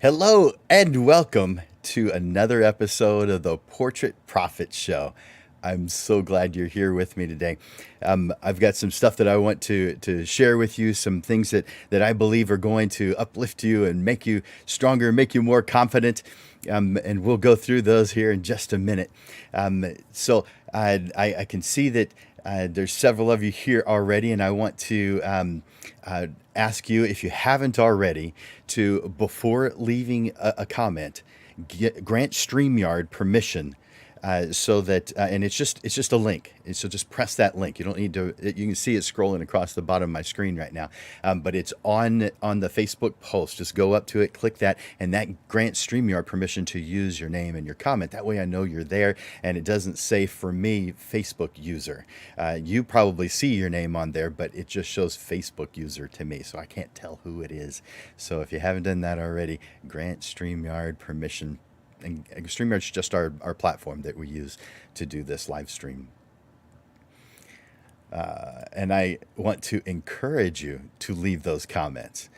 Hello and welcome to another episode of the Portrait Profit Show. I'm so glad you're here with me today. I've got some stuff that I want to share with you, some things that I believe are going to uplift you and make you stronger, make you more confident. And we'll go through those here in just a minute. I can see that there's several of you here already, and I want to ask you, if you haven't already, to, before leaving a comment, grant StreamYard permission, so that and it's just a link. So just press that link. You don't need to. You can see it scrolling across the bottom of my screen right now, but it's on the Facebook post. Just go up to it, click that, and that grants StreamYard permission to use your name and your comment. That way, I know you're there, and it doesn't say, for me, Facebook user. You probably see your name on there, but it just shows Facebook user to me, so I can't tell who it is. So if you haven't done that already, grant StreamYard permission. And StreamYard's just our platform that we use to do this live stream. And I want to encourage you to leave those comments.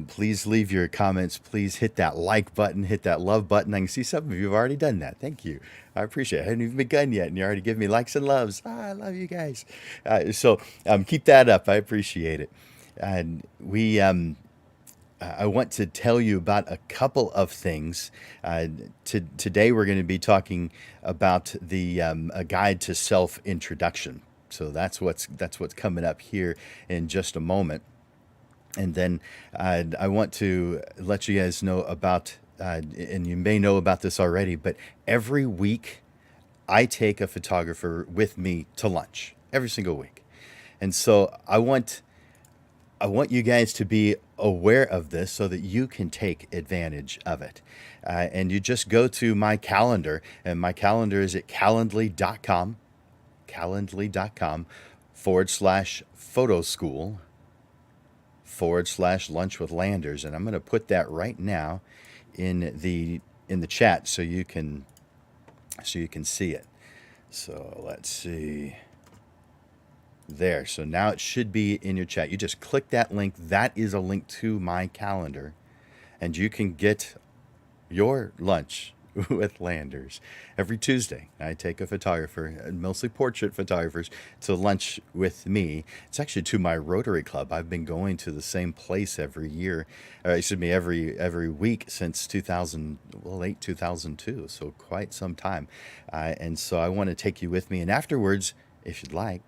Please leave your comments. Please hit that like button, hit that love button. I can see some of you have already done that. Thank you. I appreciate it. I haven't even begun yet, and you already give me likes and loves. I love you guys. Keep that up. I appreciate it. And I want to tell you about a couple of things. Today, we're going to be talking about a guide to self-introduction. So that's what's coming up here in just a moment. And then I want to let you guys know about, and you may know about this already, but every week I take a photographer with me to lunch every single week. And so I want you guys to be aware of this so that you can take advantage of it. And you just go to my calendar, and my calendar is at calendly.com, calendly.com/photo school /lunch with Landers. And I'm going to put that right now in the chat so you can see it. So let's see. There. So now it should be in your chat. You just click that link. That is a link to my calendar, and you can get your lunch with Landers. Every Tuesday, I take a photographer, mostly portrait photographers, to lunch with me. It's actually to my Rotary Club. I've been going to the same place every week since late 2002, so quite some time. And so I want to take you with me, and afterwards, if you'd like,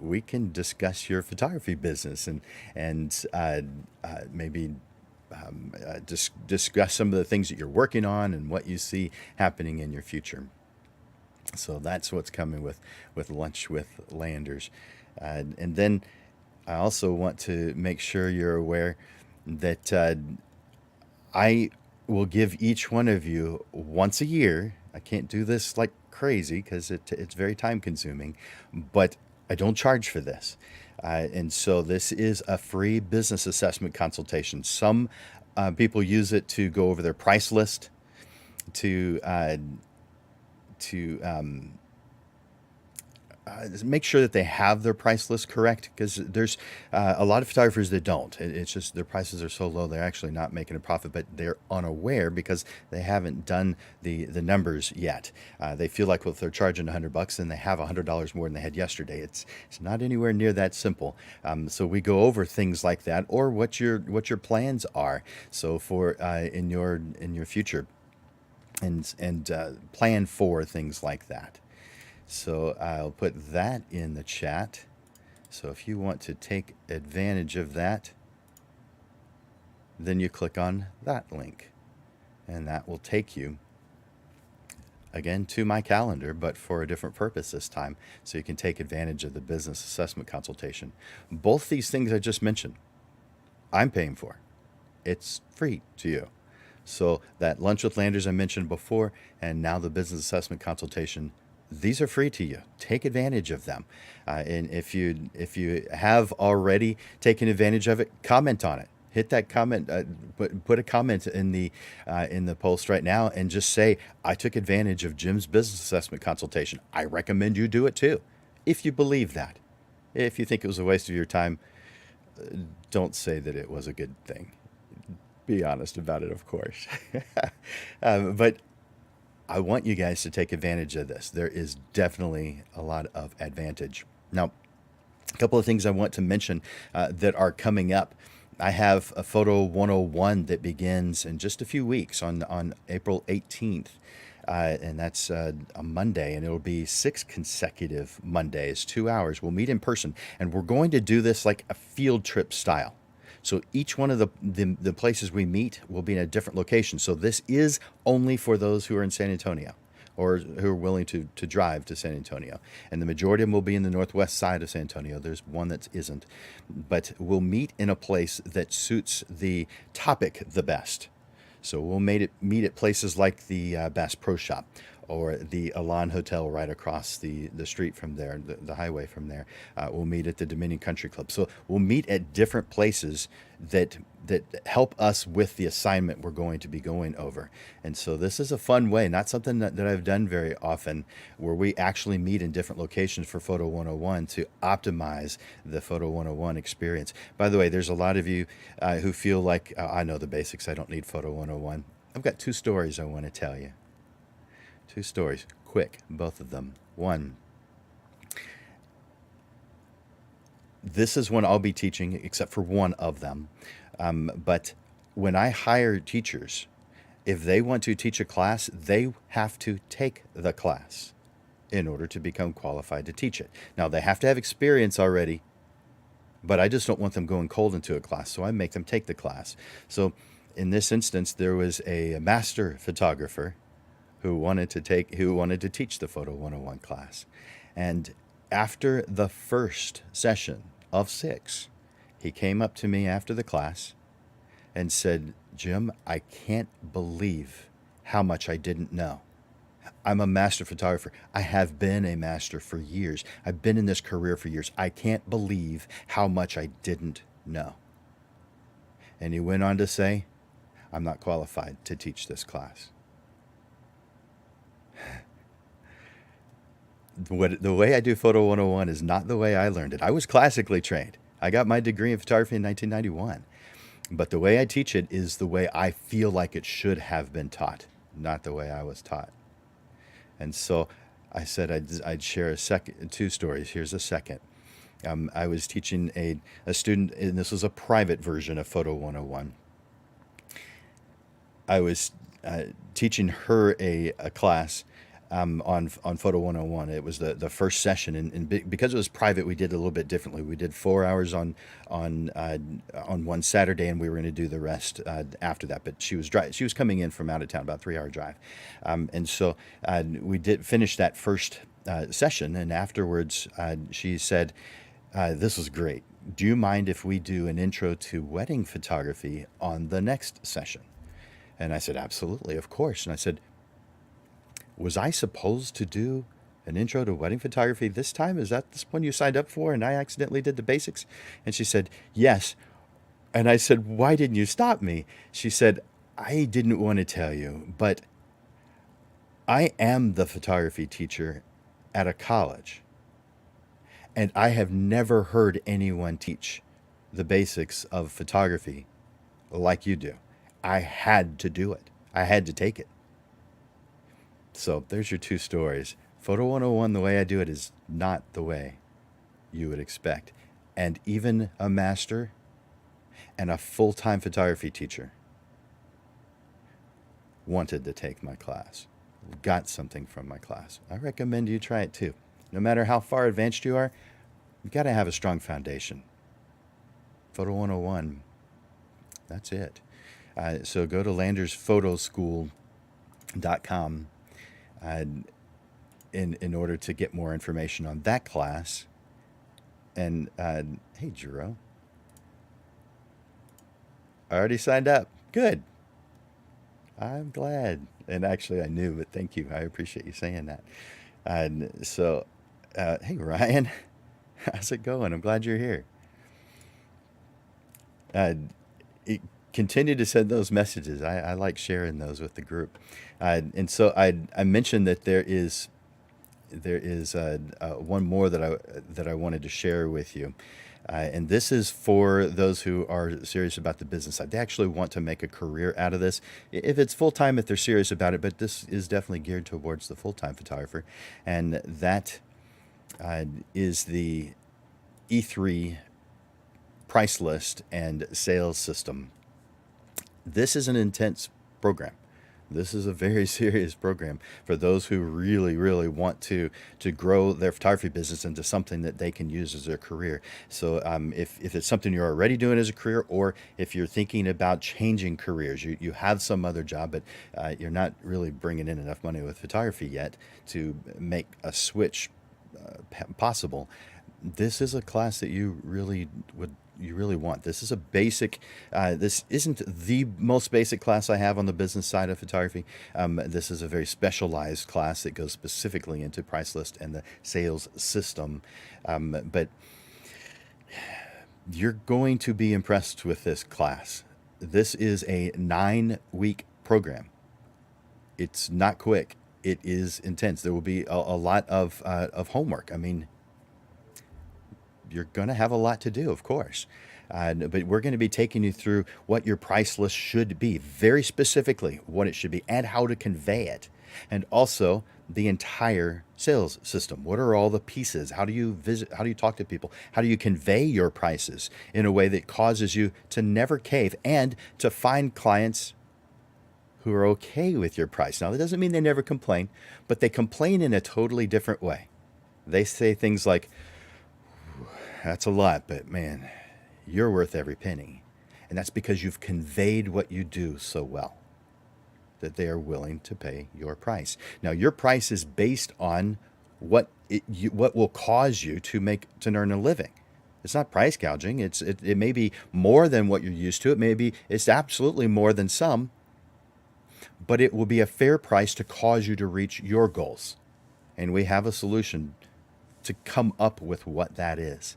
we can discuss your photography business and maybe discuss some of the things that you're working on and what you see happening in your future. So that's what's coming with Lunch with Landers. And then I also want to make sure you're aware that I will give each one of you once a year. I can't do this like crazy because it's very time consuming, but I don't charge for this. And so this is a free business assessment consultation. Some people use it to go over their price list, to make sure that they have their price list correct, because there's a lot of photographers that don't. It's just their prices are so low they're actually not making a profit, but they're unaware because they haven't done the numbers yet. They feel like, well, if they're charging $100, then they have $100 more than they had yesterday. It's not anywhere near that simple. So we go over things like that, or what your plans are. So for in your future, and plan for things like that. So I'll put that in the chat. So if you want to take advantage of that, then you click on that link, and that will take you again to my calendar, but for a different purpose this time, so you can take advantage of the business assessment consultation. Both these things I just mentioned, I'm paying for. It's free to you. So that Lunch with Landers I mentioned before, and now the business assessment consultation, these are free to you. Take advantage of them. And if you have already taken advantage of it, comment on it. Hit that comment. Put a comment in the post right now, and just say, I took advantage of Jim's business assessment consultation. I recommend you do it too, if you believe that. If you think it was a waste of your time, don't say that it was a good thing. Be honest about it, of course. But I want you guys to take advantage of this. There is definitely a lot of advantage. Now, a couple of things I want to mention that are coming up. I have a Photo 101 that begins in just a few weeks on April 18th. And that's a Monday, and it'll be 6 consecutive Mondays, 2 hours. We'll meet in person, and we're going to do this like a field trip style. So each one of the places we meet will be in a different location. So this is only for those who are in San Antonio or who are willing to drive to San Antonio. And the majority of them will be in the northwest side of San Antonio. There's one that isn't. But we'll meet in a place that suits the topic the best. So we'll meet at places like the Bass Pro Shop or the Elan Hotel right across the street from there, the highway from there. We'll meet at the Dominion Country Club. So we'll meet at different places that help us with the assignment we're going to be going over. And so this is a fun way, not something that I've done very often, where we actually meet in different locations for Photo 101 to optimize the Photo 101 experience. By the way, there's a lot of you who feel like, "Oh, I know the basics, I don't need Photo 101. I've got 2 stories I want to tell you. 2 stories, quick, both of them. One, this is one I'll be teaching, except for one of them. But when I hire teachers, if they want to teach a class, they have to take the class in order to become qualified to teach it. Now, they have to have experience already, but I just don't want them going cold into a class, so I make them take the class. So in this instance, there was a master photographer who wanted to teach the Photo 101 class. And after the first session of 6, he came up to me after the class and said, "Jim, I can't believe how much I didn't know. I'm a master photographer. I have been a master for years. I've been in this career for years. I can't believe how much I didn't know." And he went on to say, "I'm not qualified to teach this class." The way I do Photo 101 is not the way I learned it. I was classically trained. I got my degree in photography in 1991. But the way I teach it is the way I feel like it should have been taught, not the way I was taught. And so I said I'd share 2 stories. Here's a second. I was teaching a student, and this was a private version of Photo 101. I was teaching her a class on Photo 101. It was the first session, and because it was private, we did a little bit differently. We did 4 hours on one Saturday, and we were going to do the rest after that. But she was coming in from out of town, about a 3-hour drive, and so we did finish that first session, and afterwards she said, "This was great. Do you mind if we do an intro to wedding photography on the next session?" And I said, "Absolutely, of course." And I said, "Was I supposed to do an intro to wedding photography this time? Is that this one you signed up for and I accidentally did the basics?" And she said, "Yes." And I said, "Why didn't you stop me?" She said, "I didn't want to tell you, but I am the photography teacher at a college, and I have never heard anyone teach the basics of photography like you do. I had to do it. I had to take it." So there's your 2 stories. Photo 101, the way I do it, is not the way you would expect. And even a master and a full-time photography teacher wanted to take my class, got something from my class. I recommend you try it too. No matter how far advanced you are, you've got to have a strong foundation. Photo 101, that's it. So go to landersphotoschool.com in order to get more information on that class. And hey, Jerome, I already signed up. Good. I'm glad. And actually, I knew, but thank you. I appreciate you saying that. And so, hey, Ryan, how's it going? I'm glad you're here. Uh, Continue to send those messages. I like sharing those with the group. And so I mentioned that there is one more that I wanted to share with you. And this is for those who are serious about the business side. They actually want to make a career out of this. If it's full time, if they're serious about it, but this is definitely geared towards the full time photographer. And that is the E3 price list and sales system. This is an intense program. This is a very serious program for those who really, really want to grow their photography business into something that they can use as their career. So if it's something you're already doing as a career, or if you're thinking about changing careers, you have some other job, but you're not really bringing in enough money with photography yet to make a switch possible, this is a class that you really want. This is a basic. This isn't the most basic class I have on the business side of photography. This is a very specialized class that goes specifically into price list and the sales system. But you're going to be impressed with this class. This is a 9-week program. It's not quick. It is intense. There will be a lot of homework. I mean, you're going to have a lot to do, of course. But we're going to be taking you through what your price list should be, very specifically what it should be, and how to convey it. And also the entire sales system. What are all the pieces? How do you visit? How do you talk to people? How do you convey your prices in a way that causes you to never cave and to find clients who are okay with your price? Now, that doesn't mean they never complain, but they complain in a totally different way. They say things like, "That's a lot, but man, you're worth every penny." And that's because you've conveyed what you do so well that they are willing to pay your price. Now, your price is based on what will cause you to earn a living. It's not price gouging. It may be more than what you're used to. It's absolutely more than some, but it will be a fair price to cause you to reach your goals. And we have a solution to come up with what that is.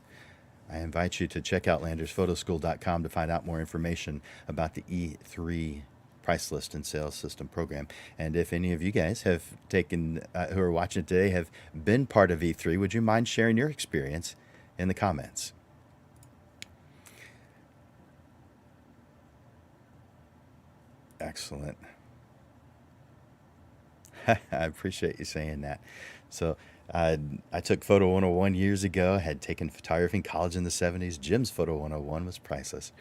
I invite you to check out landersphotoschool.com to find out more information about the E3 price list and sales system program. And if any of you guys have who are watching today, have been part of E3, would you mind sharing your experience in the comments? Excellent. I appreciate you saying that. So I took Photo 101 years ago, had taken photography in college in the 70s. Jim's Photo 101 was priceless.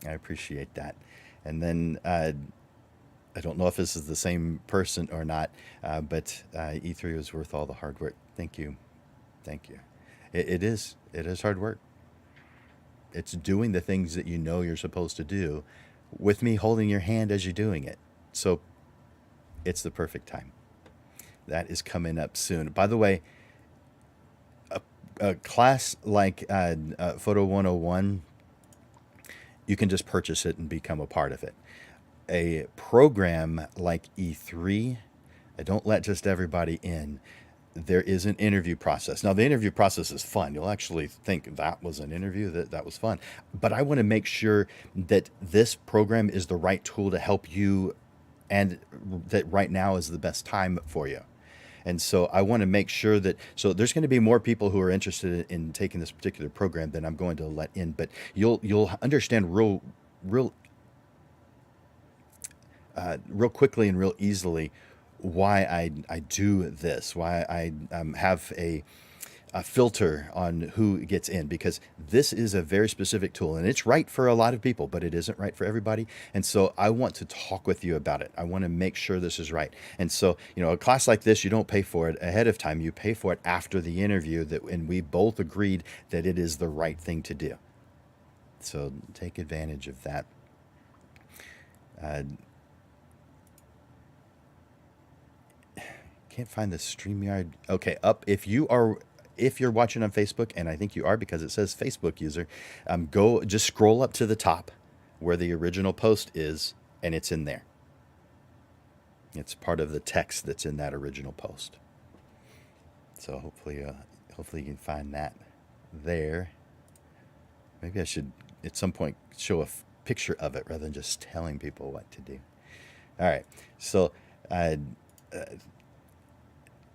I appreciate that. And then I don't know if this is the same person or not, but E3 was worth all the hard work. Thank you. Thank you. It is. It is hard work. It's doing the things that you know you're supposed to do with me holding your hand as you're doing it. So it's the perfect time. That is coming up soon. By the way, a class like Photo 101, you can just purchase it and become a part of it. A program like E3, I don't let just everybody in. There is an interview process. Now, the interview process is fun. You'll actually think that was an interview, that was fun. But I want to make sure that this program is the right tool to help you, and that right now is the best time for you. And so I want to make sure so there's going to be more people who are interested in taking this particular program than I'm going to let in, but you'll understand real quickly and real easily why I do this, why I have a filter on who gets in, because this is a very specific tool and it's right for a lot of people, but it isn't right for everybody. And so I want to talk with you about it. I want to make sure this is right. And so, a class like this, you don't pay for it ahead of time. You pay for it after the interview, and we both agreed that it is the right thing to do. So take advantage of that. Can't find the StreamYard. Okay, up. If you're watching on Facebook, and I think you are because it says Facebook user, just scroll up to the top where the original post is, and it's in there. It's part of the text that's in that original post. So hopefully you can find that there. Maybe I should at some point show a picture of it rather than just telling people what to do. All right, so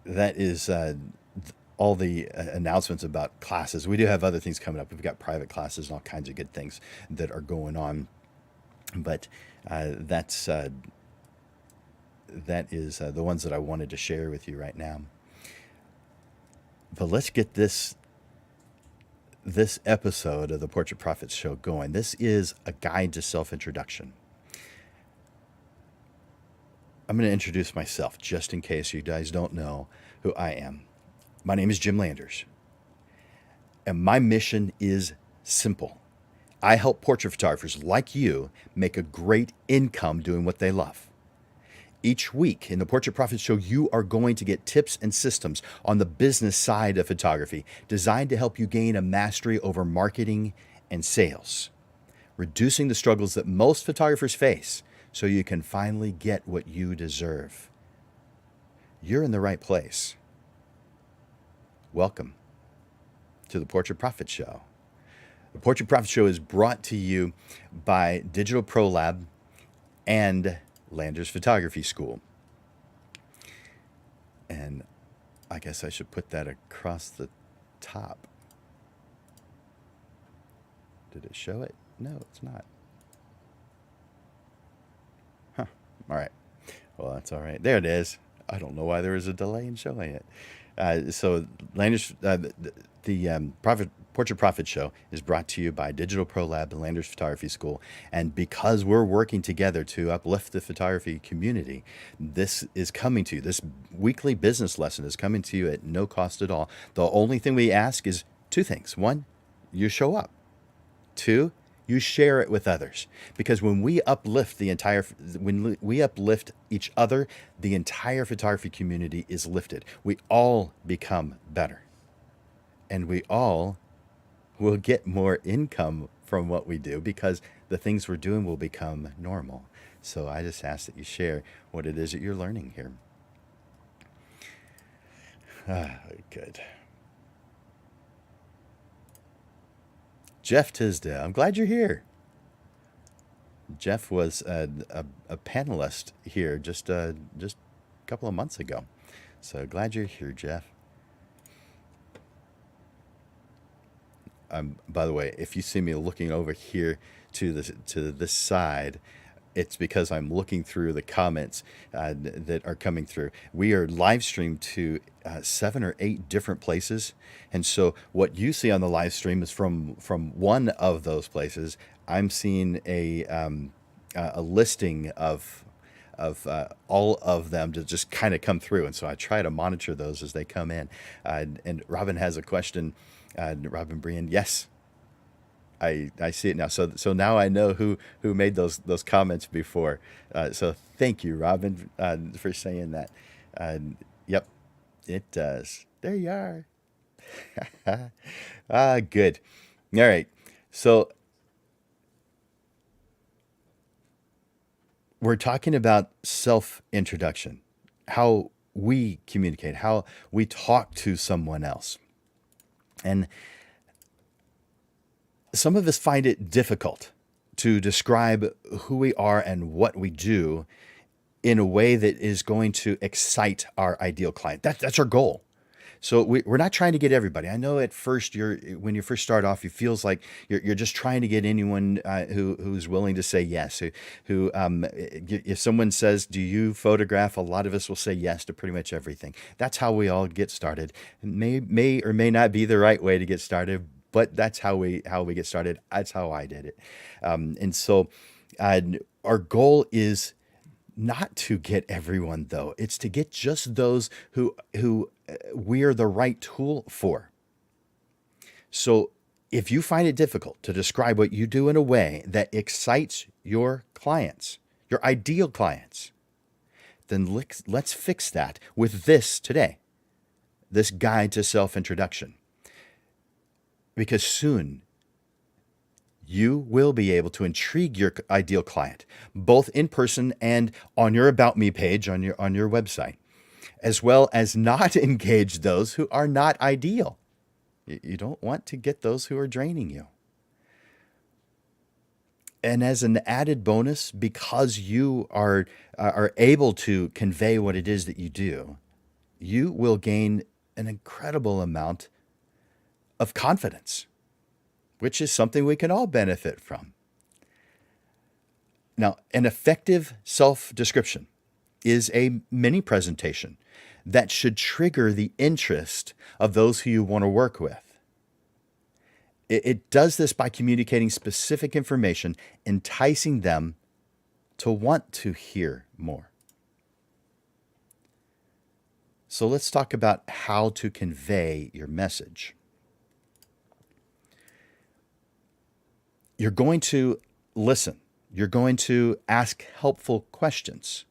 that is all the announcements about classes. We do have other things coming up. We've got private classes and all kinds of good things that are going on. But that's that is the ones that I wanted to share with you right now. But let's get this episode of the Portrait Prophets Show going. This is a guide to self-introduction. I'm going to introduce myself just in case you guys don't know who I am. My name is Jim Landers, and my mission is simple. I help portrait photographers like you make a great income doing what they love. Each week in the Portrait Prophets Show, you are going to get tips and systems on the business side of photography designed to help you gain a mastery over marketing and sales, reducing the struggles that most photographers face so you can finally get what you deserve. You're in the right place. Welcome to the Portrait Prophet Show. The Portrait Prophet Show is brought to you by Digital Pro Lab and Landers Photography School. And I guess I should put that across the top. Did it show it? No, it's not. Huh. All right. Well, that's all right. There it is. I don't know why there was a delay in showing it. So Landers, the Portrait Prophet Show is brought to you by Digital Pro Lab and Landers Photography School. And because we're working together to uplift the photography community, this is coming to you. This weekly business lesson is coming to you at no cost at all. The only thing we ask is two things. One, you show up. Two, you share it with others. Because when we uplift each other, the entire photography community is lifted. We all become better. And we all will get more income from what we do because the things we're doing will become normal. So I just ask that you share what it is that you're learning here. Good. Jeff Tisdale, I'm glad you're here. Jeff was a panelist here just a couple of months ago. So glad you're here, Jeff. By the way, if you see me looking over here to this side, it's because I'm looking through the comments that are coming through. We are live streamed to 7 or 8 different places, and so what you see on the live stream is from one of those places. I'm seeing a listing of all of them to just kind of come through, and so I try to monitor those as they come in. And Robin has a question. Robin Brian, yes, I see it now. So now I know who made those comments before. So thank you, Robin, for saying that. Yep, it does. There you are. Good. All right. So we're talking about self-introduction, how we communicate, how we talk to someone else. And some of us find it difficult to describe who we are and what we do in a way that is going to excite our ideal client. That's our goal. So we're not trying to get everybody. I know at first when you first start off, it feels like you're just trying to get anyone who's willing to say yes. If someone says, "Do you photograph?" A lot of us will say yes to pretty much everything. That's how we all get started. It may or may not be the right way to get started, but that's how we get started. That's how I did it. And so our goal is not to get everyone, though. It's to get just those who we're the right tool for. So if you find it difficult to describe what you do in a way that excites your clients, your ideal clients, then let's fix that with this today, this guide to self-introduction. Because soon you will be able to intrigue your ideal client, both in person and on your About Me page on your website, as well as not engage those who are not ideal. You don't want to get those who are draining you. And as an added bonus, because you are able to convey what it is that you do, you will gain an incredible amount of confidence, which is something we can all benefit from. Now, an effective self description is a mini presentation that should trigger the interest of those who you want to work with. It does this by communicating specific information, enticing them to want to hear more. So let's talk about how to convey your message. You're going to listen. You're going to ask helpful questions.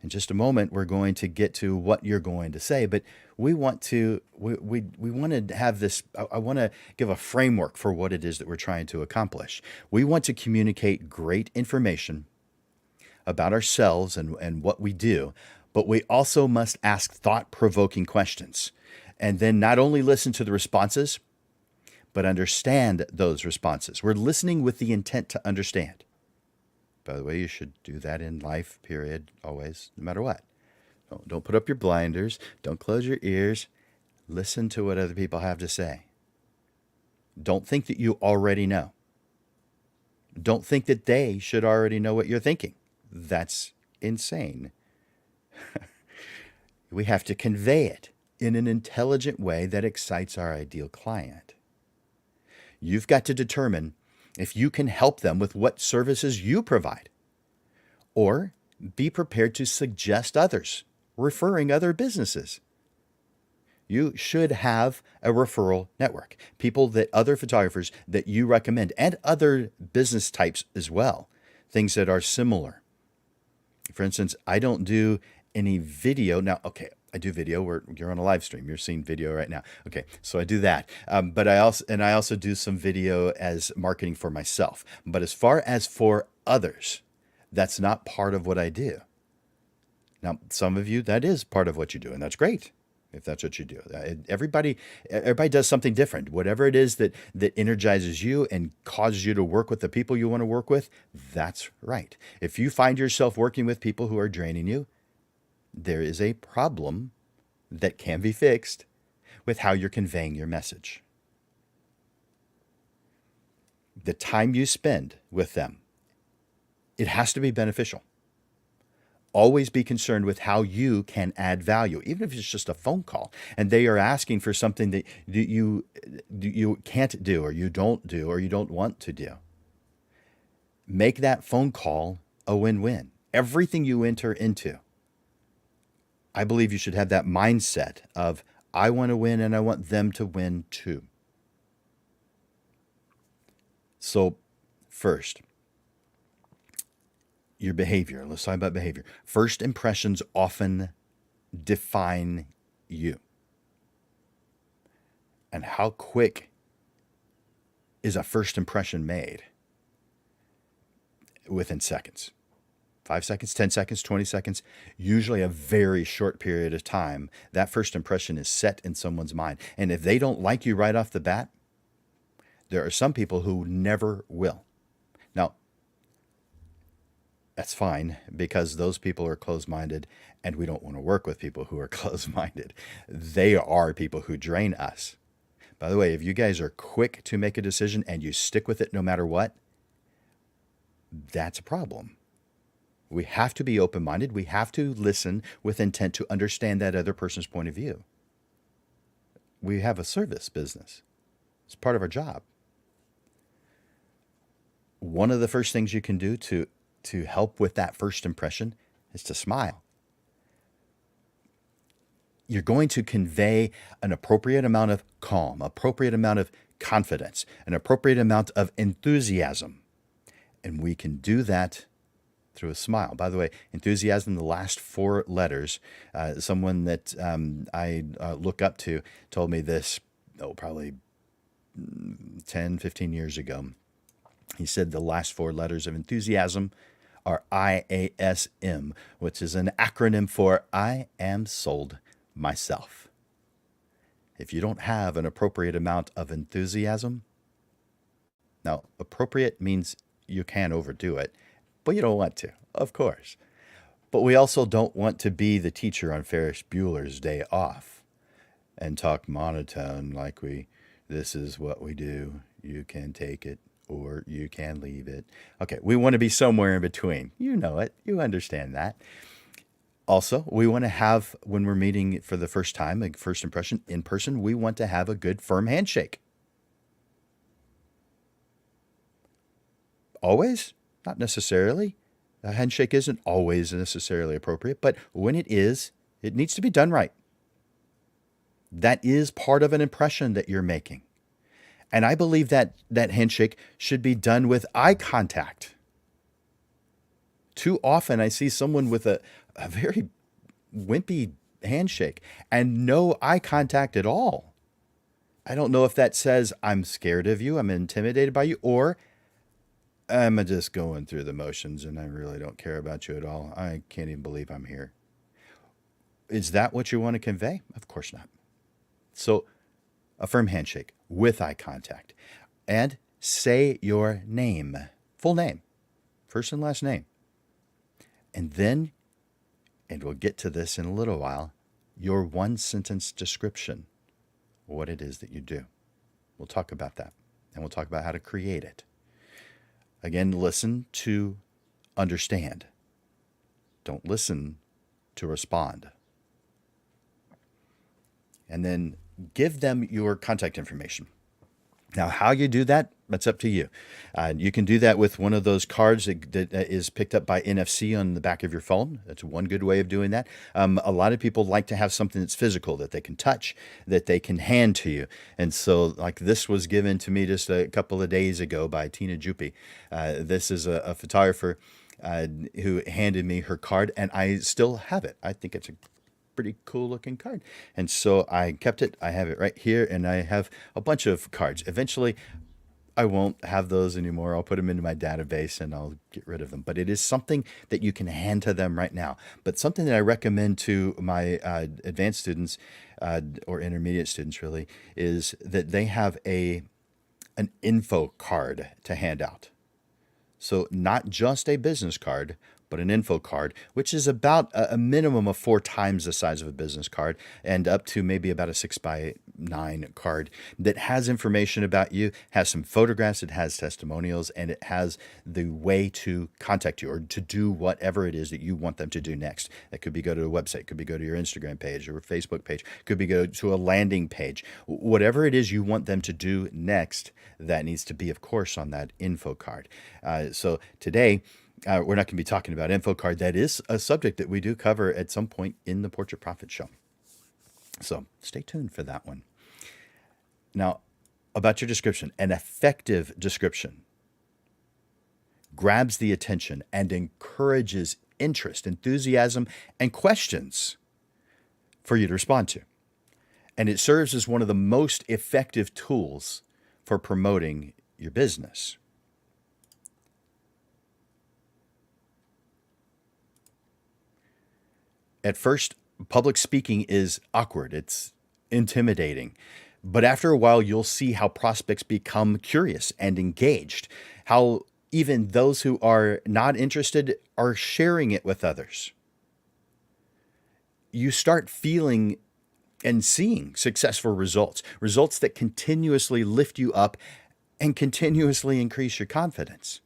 In just a moment, we're going to get to what you're going to say, but we want to have this. I want to give a framework for what it is that we're trying to accomplish. We want to communicate great information about ourselves and what we do, but we also must ask thought-provoking questions, and then not only listen to the responses, but understand those responses. We're listening with the intent to understand. By the way, you should do that in life, period, always, no matter what. Don't put up your blinders. Don't close your ears. Listen to what other people have to say. Don't think that you already know. Don't think that they should already know what you're thinking. That's insane. We have to convey it in an intelligent way that excites our ideal client. You've got to determine if you can help them with what services you provide, or be prepared to suggest others, referring other businesses. You should have a referral network, people that other photographers that you recommend, and other business types as well, things that are similar. For instance, I don't do any video. Now, okay, I do video where you're on a live stream. You're seeing video right now. Okay, so I do that. But I also do some video as marketing for myself. But as far as for others, that's not part of what I do. Now, some of you, that is part of what you do, and that's great if that's what you do. Everybody does something different. Whatever it is that energizes you and causes you to work with the people you want to work with, that's right. If you find yourself working with people who are draining you, there is a problem that can be fixed with how you're conveying your message. The time you spend with them, it has to be beneficial. Always be concerned with how you can add value, even if it's just a phone call and they are asking for something that you can't do, or you don't do, or you don't want to do. Make that phone call a win-win. Everything you enter into, I believe you should have that mindset of, I want to win and I want them to win too. So first, your behavior. Let's talk about behavior. First impressions often define you. And how quick is a first impression made? Within seconds. 5 seconds, 10 seconds, 20 seconds, usually a very short period of time, that first impression is set in someone's mind. And if they don't like you right off the bat, there are some people who never will. Now, that's fine, because those people are closed-minded, and we don't want to work with people who are closed-minded. They are people who drain us. By the way, if you guys are quick to make a decision and you stick with it no matter what, that's a problem. We have to be open-minded. We have to listen with intent to understand that other person's point of view. We have a service business. It's part of our job. One of the first things you can do to help with that first impression is to smile. You're going to convey an appropriate amount of calm, appropriate amount of confidence, an appropriate amount of enthusiasm. And we can do that through a smile. By the way, enthusiasm, the last 4 letters, someone that I look up to told me this, probably 10, 15 years ago. He said the last 4 letters of enthusiasm are IASM, which is an acronym for I am sold myself. If you don't have an appropriate amount of enthusiasm, now appropriate means you can't overdo it, but you don't want to, of course. But we also don't want to be the teacher on Ferris Bueller's Day Off. and talk monotone like this is what we do. You can take it or you can leave it. Okay, we want to be somewhere in between. You know it. You understand that. Also, we want to have, when we're meeting for the first time, a first impression in person, we want to have a good firm handshake. Always? Not necessarily. A handshake isn't always necessarily appropriate, but when it is, it needs to be done right. That is part of an impression that you're making. And I believe that that handshake should be done with eye contact. Too often I see someone with a very wimpy handshake and no eye contact at all. I don't know if that says I'm scared of you, I'm intimidated by you, or I'm just going through the motions and I really don't care about you at all. I can't even believe I'm here. Is that what you want to convey? Of course not. So, a firm handshake with eye contact. And say your name, full name, first and last name. And then, and we'll get to this in a little while, your one sentence description, what it is that you do. We'll talk about that. And we'll talk about how to create it. Again, listen to understand. Don't listen to respond. And then give them your contact information. Now, how you do that, that's up to you. You can do that with one of those cards that is picked up by NFC on the back of your phone. That's one good way of doing that. A lot of people like to have something that's physical, that they can touch, that they can hand to you. And so, like, this was given to me just a couple of days ago by Tina Juppy. This is a photographer who handed me her card, and I still have it. I think it's a pretty cool looking card. And so I kept it. I have it right here, and I have a bunch of cards. Eventually, I won't have those anymore. I'll put them into my database and I'll get rid of them. But it is something that you can hand to them right now. But something that I recommend to my advanced students or intermediate students, really, is that they have an info card to hand out. So not just a business card, but an info card, which is about a minimum of 4 times the size of a business card and up to maybe about a 6x9 card that has information about you, has some photographs, it has testimonials, and it has the way to contact you or to do whatever it is that you want them to do next. That could be go to a website, could be go to your Instagram page or Facebook page, could be go to a landing page. Whatever it is you want them to do next, that needs to be, of course, on that info card. So today, we're not going to be talking about info card. That is a subject that we do cover at some point in the Portrait Prophet Show. So stay tuned for that one. Now, about your description, an effective description grabs the attention and encourages interest, enthusiasm, and questions for you to respond to. And it serves as one of the most effective tools for promoting your business. At first, public speaking is awkward. It's intimidating. But after a while, you'll see how prospects become curious and engaged, how even those who are not interested are sharing it with others. You start feeling and seeing successful results, results that continuously lift you up and continuously increase your confidence.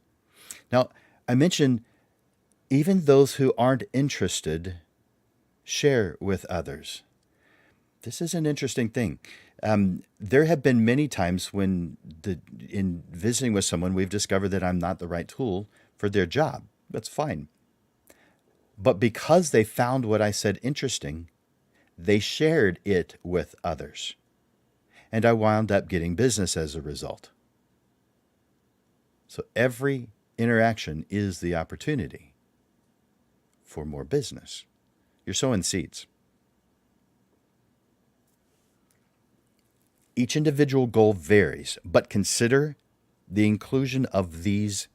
Now, I mentioned even those who aren't interested share with others. This is an interesting thing. There have been many times when in visiting with someone, we've discovered that I'm not the right tool for their job. That's fine. But because they found what I said interesting, they shared it with others. And I wound up getting business as a result. So every interaction is the opportunity for more business. You're sowing seeds. Each individual goal varies, but consider the inclusion of these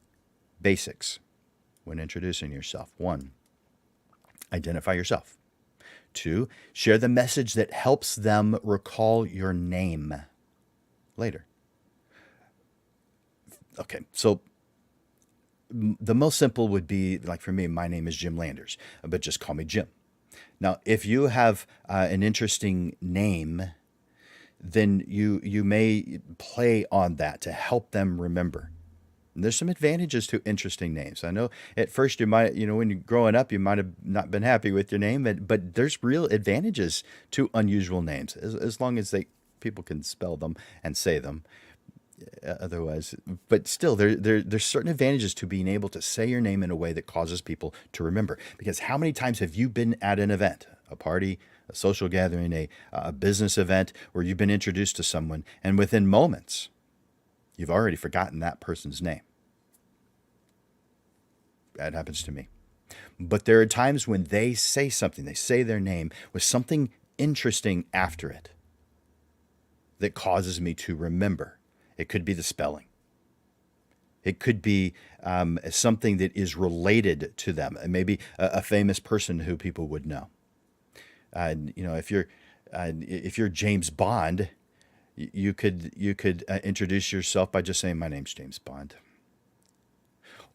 basics when introducing yourself. 1, identify yourself. 2, share the message that helps them recall your name later. Okay, so the most simple would be, like for me, my name is Jim Landers, but just call me Jim. Now, if you have an interesting name then you may play on that to help them remember. And there's some advantages to interesting names. I know at first you might, when you're growing up, you might have not been happy with your name, but there's real advantages to unusual names as long as people can spell them and say them. Otherwise, but still, there's certain advantages to being able to say your name in a way that causes people to remember. Because how many times have you been at an event, a party, a social gathering, a business event, where you've been introduced to someone, and within moments, you've already forgotten that person's name? That happens to me. But there are times when they say something, they say their name with something interesting after it that causes me to remember. It could be the spelling. It could be something that is related to them, maybe a famous person who people would know. If you're James Bond, you could introduce yourself by just saying, "My name's James Bond,"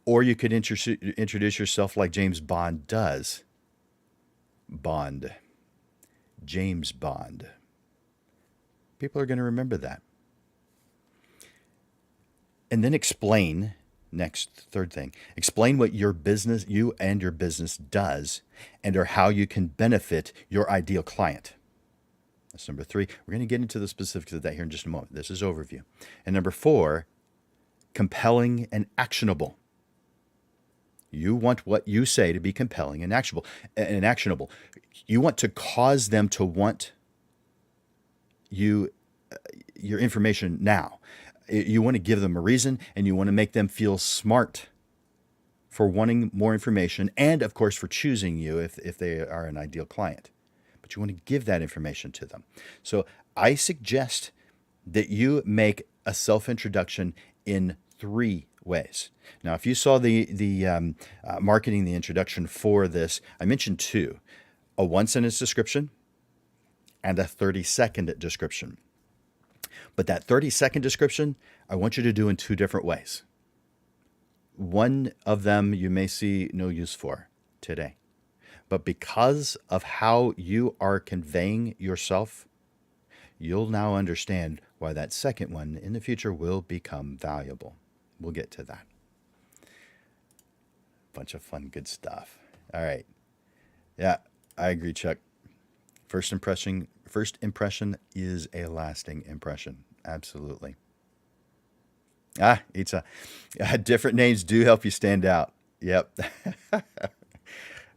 or you could introduce yourself like James Bond does. Bond, James Bond. People are going to remember that. And then explain, third thing, explain what you and your business does or how you can benefit your ideal client. That's number 3. We're going to get into the specifics of that here in just a moment. This is overview. And number 4, compelling and actionable. You want what you say to be compelling and actionable. You want to cause them to want your information now. You want to give them a reason, and you want to make them feel smart for wanting more information, and of course for choosing you if they are an ideal client. But you want to give that information to them. So I suggest that you make a self-introduction in 3 ways. Now, if you saw the marketing, the introduction for this, I mentioned 2: a 1-sentence description and a 30-second description. But that 30-second description, I want you to do in 2 different ways. One of them you may see no use for today. But because of how you are conveying yourself, you'll now understand why that second one in the future will become valuable. We'll get to that. Bunch of fun, good stuff. All right. Yeah, I agree, Chuck. First impression is a lasting impression. Absolutely. Itza. Different names do help you stand out. Yep.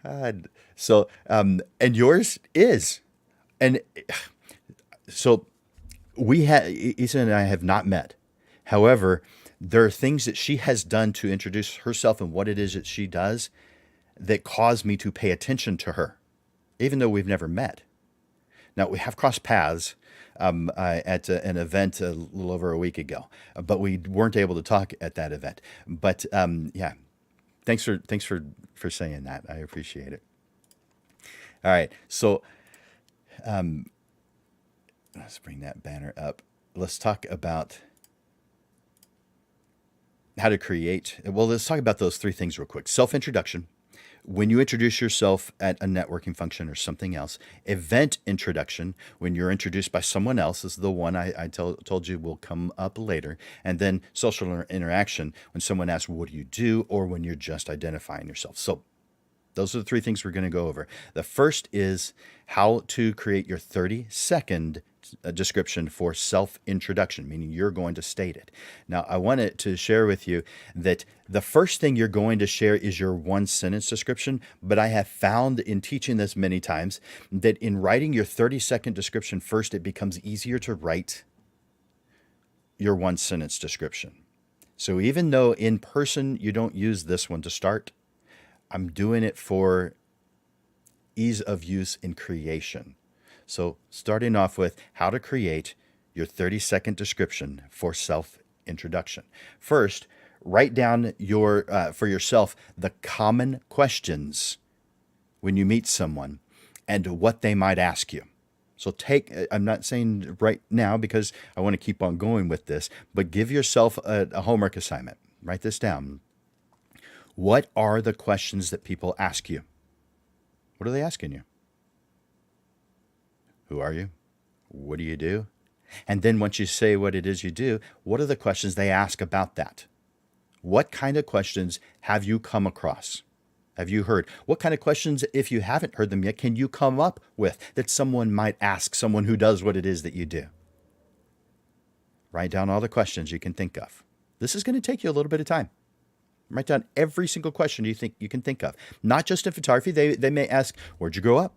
And yours is. And so Isa and I have not met. However, there are things that she has done to introduce herself and what it is that she does that cause me to pay attention to her, even though we've never met. Now, we have crossed paths at an event a little over a week ago, but we weren't able to talk at that event. But yeah, thanks for saying that. I appreciate it. All right, so let's bring that banner up. Let's talk about how to create. Well, let's talk about those 3 things real quick. Self-introduction, when you introduce yourself at a networking function or something else. Event introduction, when you're introduced by someone else, is the one I told you will come up later. And then social interaction, when someone asks, what do you do? Or when you're just identifying yourself. So those are the 3 things we're going to go over. The first is how to create your 30-second description for self-introduction, meaning you're going to state it. Now, I wanted to share with you that the first thing you're going to share is your 1-sentence description, but I have found in teaching this many times that in writing your 30-second description first, it becomes easier to write your 1-sentence description. So even though in person you don't use this one to start, I'm doing it for ease of use in creation. So starting off with how to create your 30-second description for self-introduction. First, write down for yourself the common questions when you meet someone and what they might ask you. So I'm not saying right now because I want to keep on going with this, but give yourself a homework assignment. Write this down. What are the questions that people ask you? What are they asking you? Who are you? What do you do? And then once you say what it is you do, what are the questions they ask about that? What kind of questions have you come across? Have you heard? What kind of questions, if you haven't heard them yet, can you come up with that someone might ask someone who does what it is that you do? Write down all the questions you can think of. This is going to take you a little bit of time. Write down every single question you think you can think of. Not just in photography. They may ask, where'd you grow up?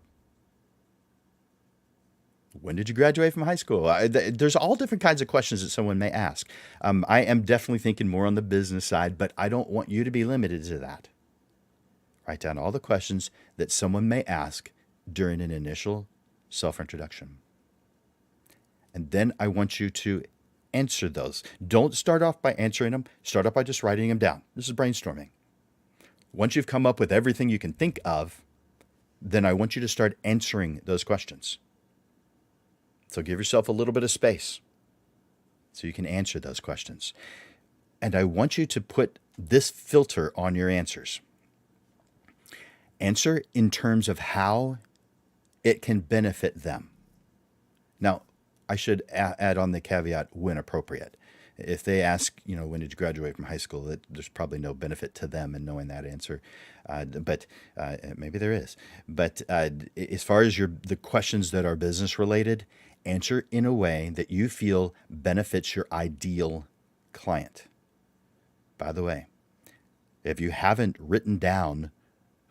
When did you graduate from high school? There's all different kinds of questions that someone may ask. I am definitely thinking more on the business side, but I don't want you to be limited to that. Write down all the questions that someone may ask during an initial self-introduction. And then I want you to answer those. Don't start off by answering them. Start off by just writing them down. This is brainstorming. Once you've come up with everything you can think of, then I want you to start answering those questions. So give yourself a little bit of space so you can answer those questions. And I want you to put this filter on your answers. Answer in terms of how it can benefit them. Now, I should add on the caveat, when appropriate. If they ask, when did you graduate from high school, there's probably no benefit to them in knowing that answer. But maybe there is. But as far as the questions that are business related, answer in a way that you feel benefits your ideal client. By the way, if you haven't written down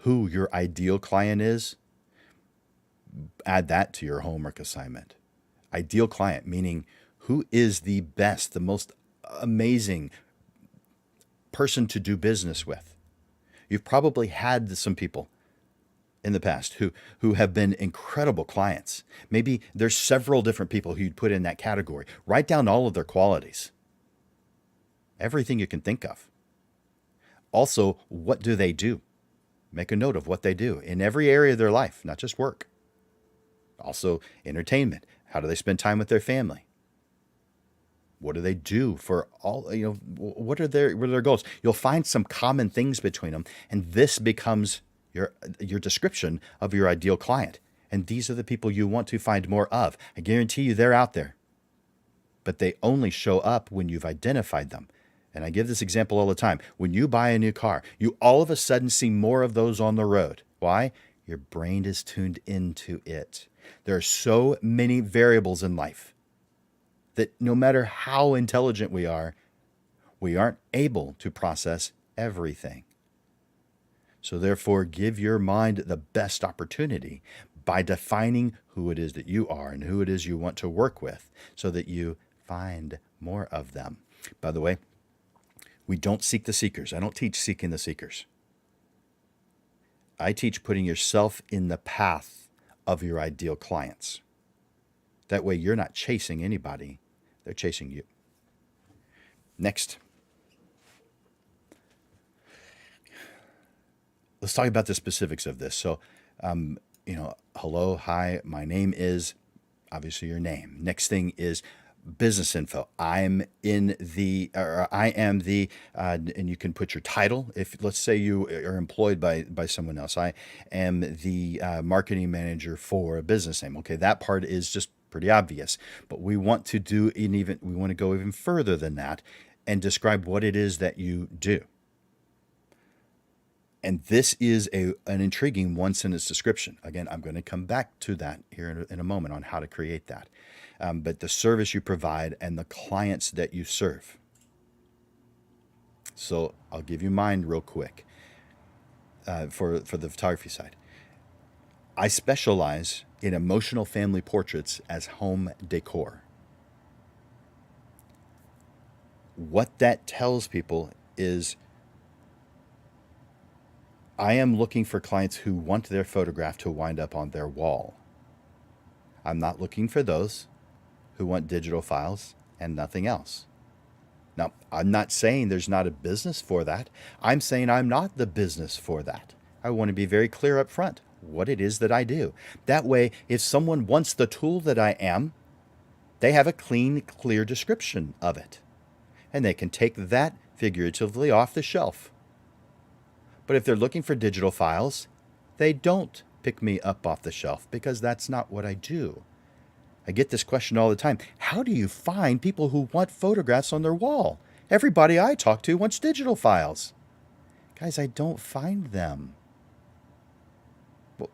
who your ideal client is, add that to your homework assignment. Ideal client, meaning who is the best, the most amazing person to do business with. You've probably had some people in the past who have been incredible clients. Maybe there's several different people who you'd put in that category. Write down all of their qualities. Everything you can think of. Also, what do they do? Make a note of what they do in every area of their life, not just work. Also, entertainment. How do they spend time with their family? What do they do for all, what are their goals? You'll find some common things between them, and this becomes your description of your ideal client. And these are the people you want to find more of. I guarantee you they're out there. But they only show up when you've identified them. And I give this example all the time. When you buy a new car, you all of a sudden see more of those on the road. Why? Your brain is tuned into it. There are so many variables in life that no matter how intelligent we aren't able to process everything. So therefore, give your mind the best opportunity by defining who it is that you are and who it is you want to work with so that you find more of them. By the way, we don't seek the seekers. I don't teach seeking the seekers. I teach putting yourself in the path of your ideal clients. That way you're not chasing anybody. They're chasing you. Next. Let's talk about the specifics of this. So, hello, hi, my name is, obviously your name. Next thing is business info. I am the, and you can put your title. If let's say you are employed by someone else, I am the marketing manager for a business name. Okay, that part is just pretty obvious, but we want to go even further than that and describe what it is that you do. And this is an intriguing one-sentence description. Again, I'm going to come back to that here in a moment on how to create that. But the service you provide and the clients that you serve. So I'll give you mine real quick for the photography side. I specialize in emotional family portraits as home decor. What that tells people is I am looking for clients who want their photograph to wind up on their wall. I'm not looking for those who want digital files and nothing else. Now, I'm not saying there's not a business for that. I'm saying I'm not the business for that. I want to be very clear up front what it is that I do. That way, if someone wants the tool that I am, they have a clean, clear description of it. And they can take that figuratively off the shelf. But if they're looking for digital files, they don't pick me up off the shelf because that's not what I do. I get this question all the time. How do you find people who want photographs on their wall? Everybody I talk to wants digital files. Guys, I don't find them.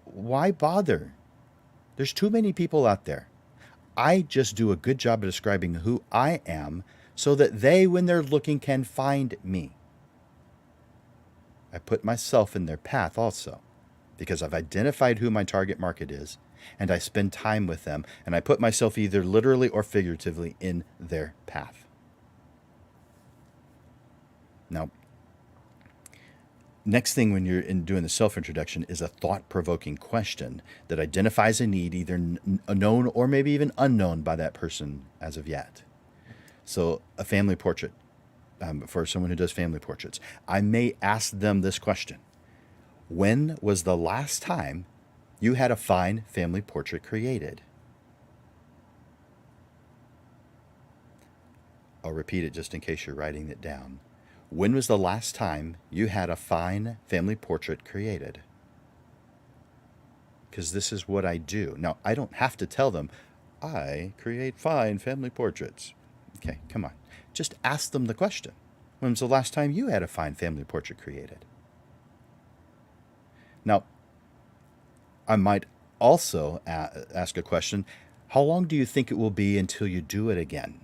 Why bother? There's too many people out there. I just do a good job of describing who I am so that they, when they're looking, can find me. I put myself in their path also because I've identified who my target market is and I spend time with them and I put myself either literally or figuratively in their path. Now, next thing when you're doing the self-introduction is a thought-provoking question that identifies a need either known or maybe even unknown by that person as of yet. So a family portrait, for someone who does family portraits, I may ask them this question. When was the last time you had a fine family portrait created? I'll repeat it just in case you're writing it down. When was the last time you had a fine family portrait created? Because this is what I do. Now, I don't have to tell them, I create fine family portraits. Okay, come on. Just ask them the question. When was the last time you had a fine family portrait created? Now, I might also ask a question. How long do you think it will be until you do it again?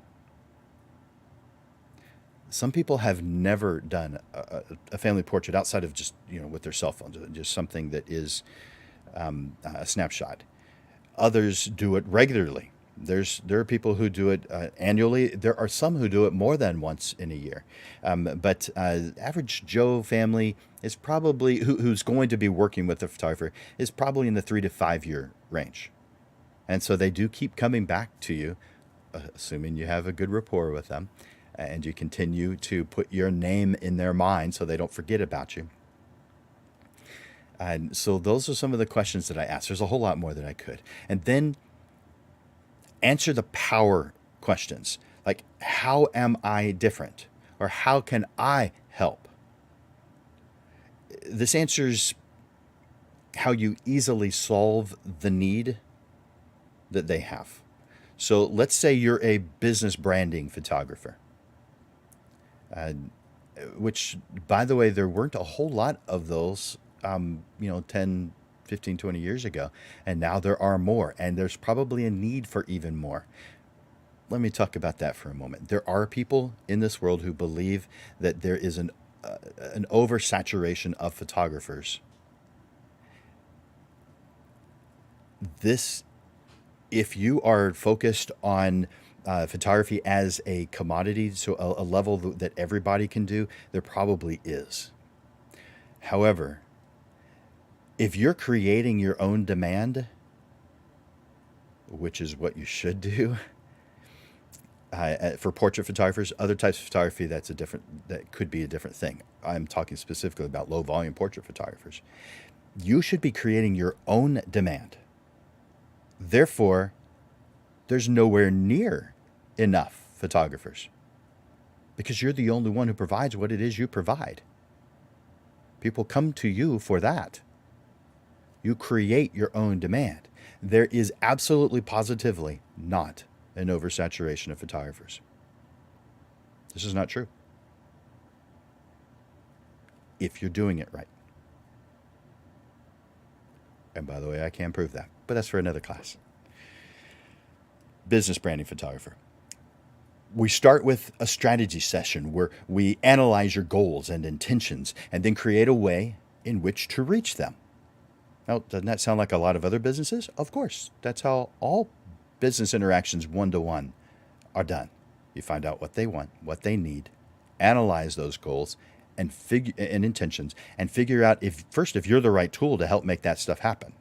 Some people have never done a family portrait outside of just, with their cell phones, just something that is a snapshot. Others do it regularly. There are people who do it annually. There are some who do it more than once in a year. But average Joe family is probably, who's going to be working with a photographer, is probably in the 3 to 5 year range. And so they do keep coming back to you, assuming you have a good rapport with them, and you continue to put your name in their mind so they don't forget about you. And so those are some of the questions that I ask. There's a whole lot more that I could. And then answer the power questions, like how am I different? Or how can I help? This answers how you easily solve the need that they have. So let's say you're a business branding photographer, which, by the way, there weren't a whole lot of those, 10, 15, 20 years ago. And now there are more, and there's probably a need for even more. Let me talk about that for a moment. There are people in this world who believe that there is an oversaturation of photographers. If you are focused on photography as a commodity, so a level that everybody can do, there probably is. However, if you're creating your own demand, which is what you should do, for portrait photographers, other types of photography, that could be a different thing. I'm talking specifically about low volume portrait photographers. You should be creating your own demand. Therefore, there's nowhere near enough photographers because you're the only one who provides what it is you provide. People come to you for that. You create your own demand. There is absolutely positively not an oversaturation of photographers. This is not true. If you're doing it right. And by the way, I can prove that, but that's for another class. Business branding photographer. We start with a strategy session where we analyze your goals and intentions and then create a way in which to reach them. Now, doesn't that sound like a lot of other businesses? Of course. That's how all business interactions one-to-one are done. You find out what they want, what they need, analyze those goals and intentions, and figure out if you're the right tool to help make that stuff happen.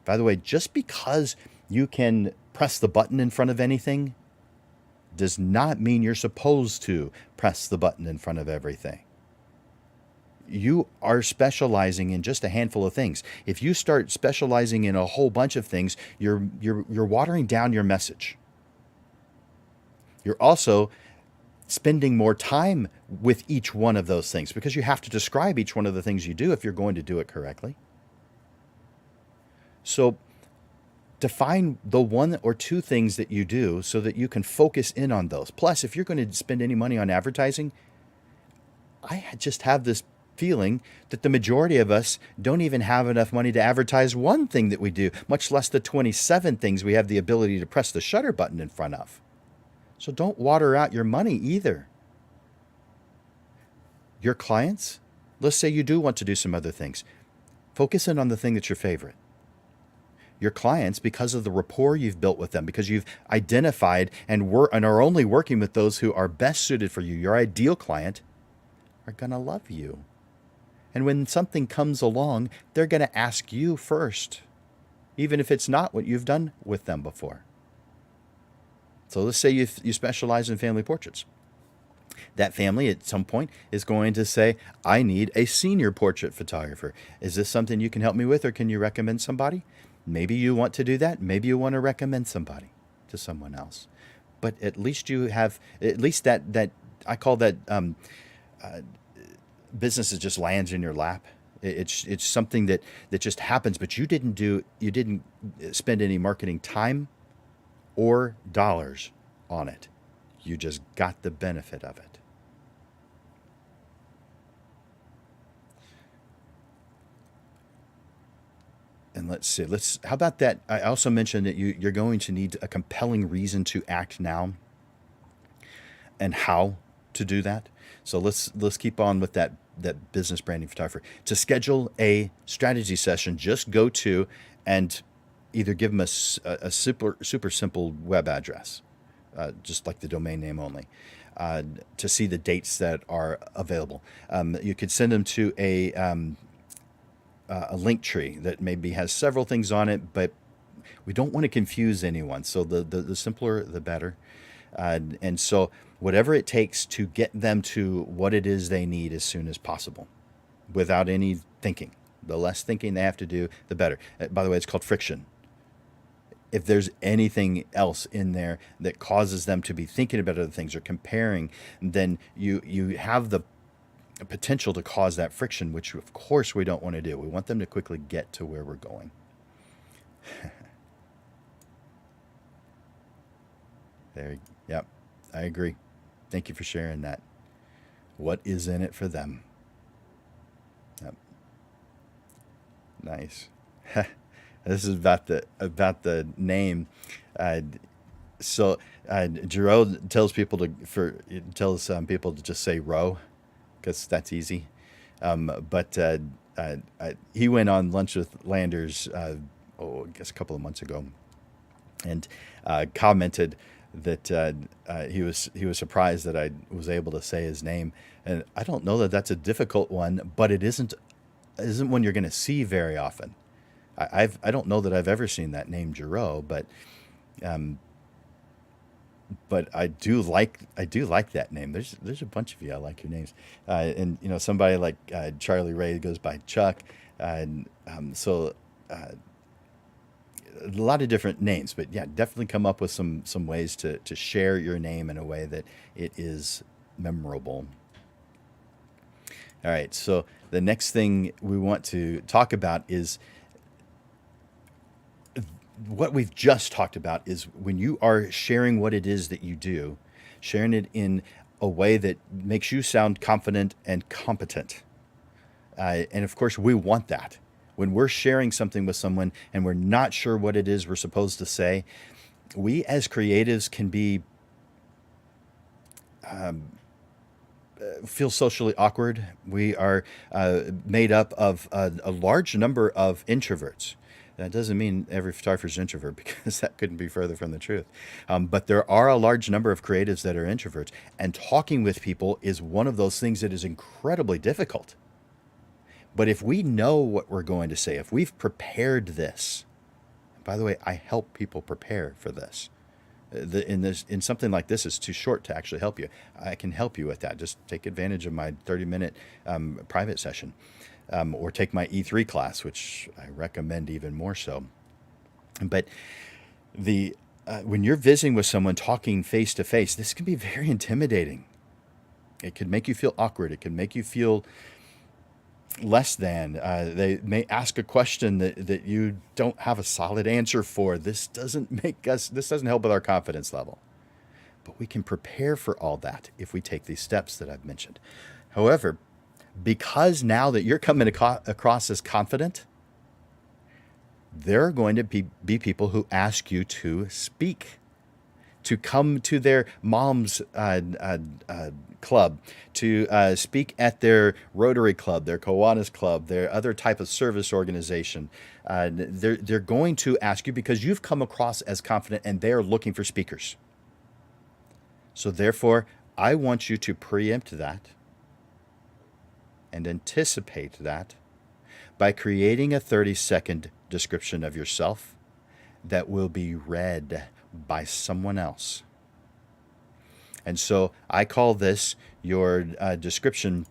By the way, just because you can press the button in front of anything does not mean you're supposed to press the button in front of everything. You are specializing in just a handful of things. If you start specializing in a whole bunch of things, you're watering down your message. You're also spending more time with each one of those things because you have to describe each one of the things you do if you're going to do it correctly. So Define the one or two things that you do so that you can focus in on those. Plus, if you're going to spend any money on advertising, just have this feeling that the majority of us don't even have enough money to advertise one thing that we do, much less the 27 things we have the ability to press the shutter button in front of. So don't water out your money either. Your clients, let's say you do want to do some other things. Focus in on the thing that's your favorite. Your clients, because of the rapport you've built with them, because you've identified and are only working with those who are best suited for you, your ideal client, are going to love you. And when something comes along, they're going to ask you first, even if it's not what you've done with them before. So let's say you specialize in family portraits. That family at some point is going to say, I need a senior portrait photographer. Is this something you can help me with, or can you recommend somebody? Maybe you want to do that. Maybe you want to recommend somebody to someone else. But at least you have, at least that I call that business that just lands in your lap. It's something that just happens, but you didn't spend any marketing time or dollars on it. You just got the benefit of it. And let's see, how about that? I also mentioned that you're going to need a compelling reason to act now and how to do that. So let's keep on with that business branding photographer. To schedule a strategy session, just go to and either give them a super simple web address, just like the domain name only, to see the dates that are available. You could send them to a link tree that maybe has several things on it, but we don't want to confuse anyone. So the simpler, the better. And so whatever it takes to get them to what it is they need as soon as possible, without any thinking. The less thinking they have to do, the better. By the way, it's called friction. If there's anything else in there that causes them to be thinking about other things or comparing, then you have the potential to cause that friction, which of course we don't want to do. We want them to quickly get to where we're going. Yep, I agree. Thank you for sharing that. What is in it for them? Yep. Nice. This is about the name. Giro tells people people to just say Roe, because that's easy. But he went on Lunch with Landers, I guess a couple of months ago, and commented that he was surprised that I was able to say his name. And I don't know that that's a difficult one, but it isn't one you're going to see very often. I don't know that I've ever seen that name, Giro, but I do like that name. There's a bunch of you. I like your names, and somebody like Charlie Ray goes by Chuck, and a lot of different names. But yeah, definitely come up with some ways to share your name in a way that it is memorable. All right, so the next thing we want to talk about is what we've just talked about. Is when you are sharing what it is that you do, sharing it in a way that makes you sound confident and competent. And of course, we want that. When we're sharing something with someone and we're not sure what it is we're supposed to say, we as creatives can be feel socially awkward. We are made up of a large number of introverts. That doesn't mean every photographer is an introvert, because that couldn't be further from the truth. But there are a large number of creatives that are introverts, and talking with people is one of those things that is incredibly difficult. But if we know what we're going to say, if we've prepared this, by the way, I help people prepare for this. In something like this, it's too short to actually help you. I can help you with that. Just take advantage of my 30-minute private session, or take my E3 class, which I recommend even more so. But when you're visiting with someone, talking face to face, this can be very intimidating. It could make you feel awkward. It can make you feel less than. They may ask a question that you don't have a solid answer for. This doesn't help with our confidence level. But we can prepare for all that if we take these steps that I've mentioned. However, because now that you're coming across as confident, there are going to be people who ask you to speak, to come to their mom's club, to speak at their Rotary Club, their Kiwanis Club, their other type of service organization. They're going to ask you because you've come across as confident and they're looking for speakers. So therefore, I want you to preempt that and anticipate that by creating a 30-second description of yourself that will be read by someone else. And so I call this your description.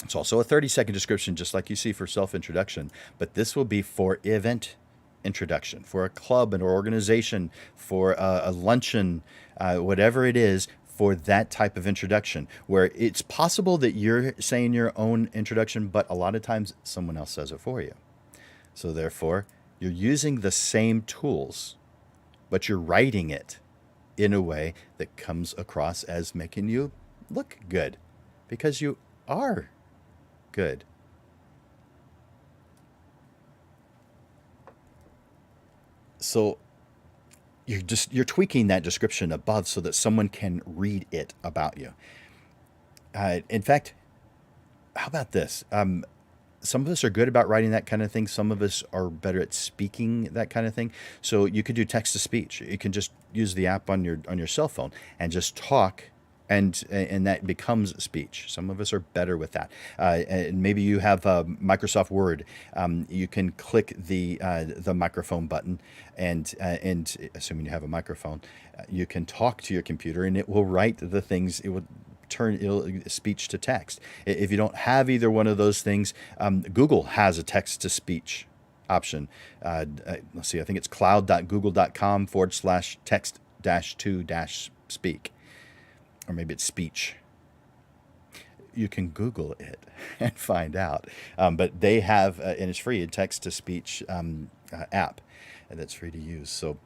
It's also a 30-second description, just like you see for self-introduction, but this will be for event introduction, for a club, an organization, for a luncheon, whatever it is, for that type of introduction, where it's possible that you're saying your own introduction, but a lot of times someone else says it for you. So therefore, you're using the same tools, but you're writing it in a way that comes across as making you look good, because you are good. So you're tweaking that description above so that someone can read it about you. In fact, how about this? Some of us are good about writing that kind of thing. Some of us are better at speaking that kind of thing. So you could do text to speech. You can just use the app on your cell phone and just talk, and that becomes speech. Some of us are better with that. And maybe you have Microsoft Word. You can click the microphone button, and assuming you have a microphone, you can talk to your computer, and it will write the things. It will turn speech to text. If you don't have either one of those things, Google has a text to speech option. Let's see, I think it's cloud.google.com/text-to-speak, or maybe it's speech. You can Google it and find out. But they have, and it's free, a text to speech app that's free to use. So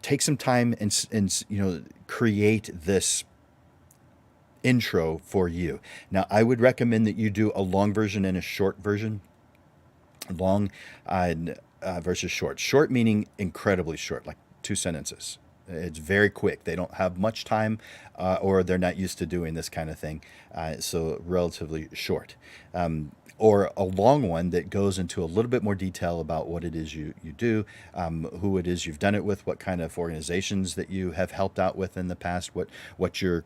take some time and create this intro for you. Now, I would recommend that you do a long version and a short version. Long versus short. Short meaning incredibly short, like 2 sentences. It's very quick. They don't have much time, or they're not used to doing this kind of thing. So relatively short. Or a long one that goes into a little bit more detail about what it is you do, who it is you've done it with, what kind of organizations that you have helped out with in the past, what your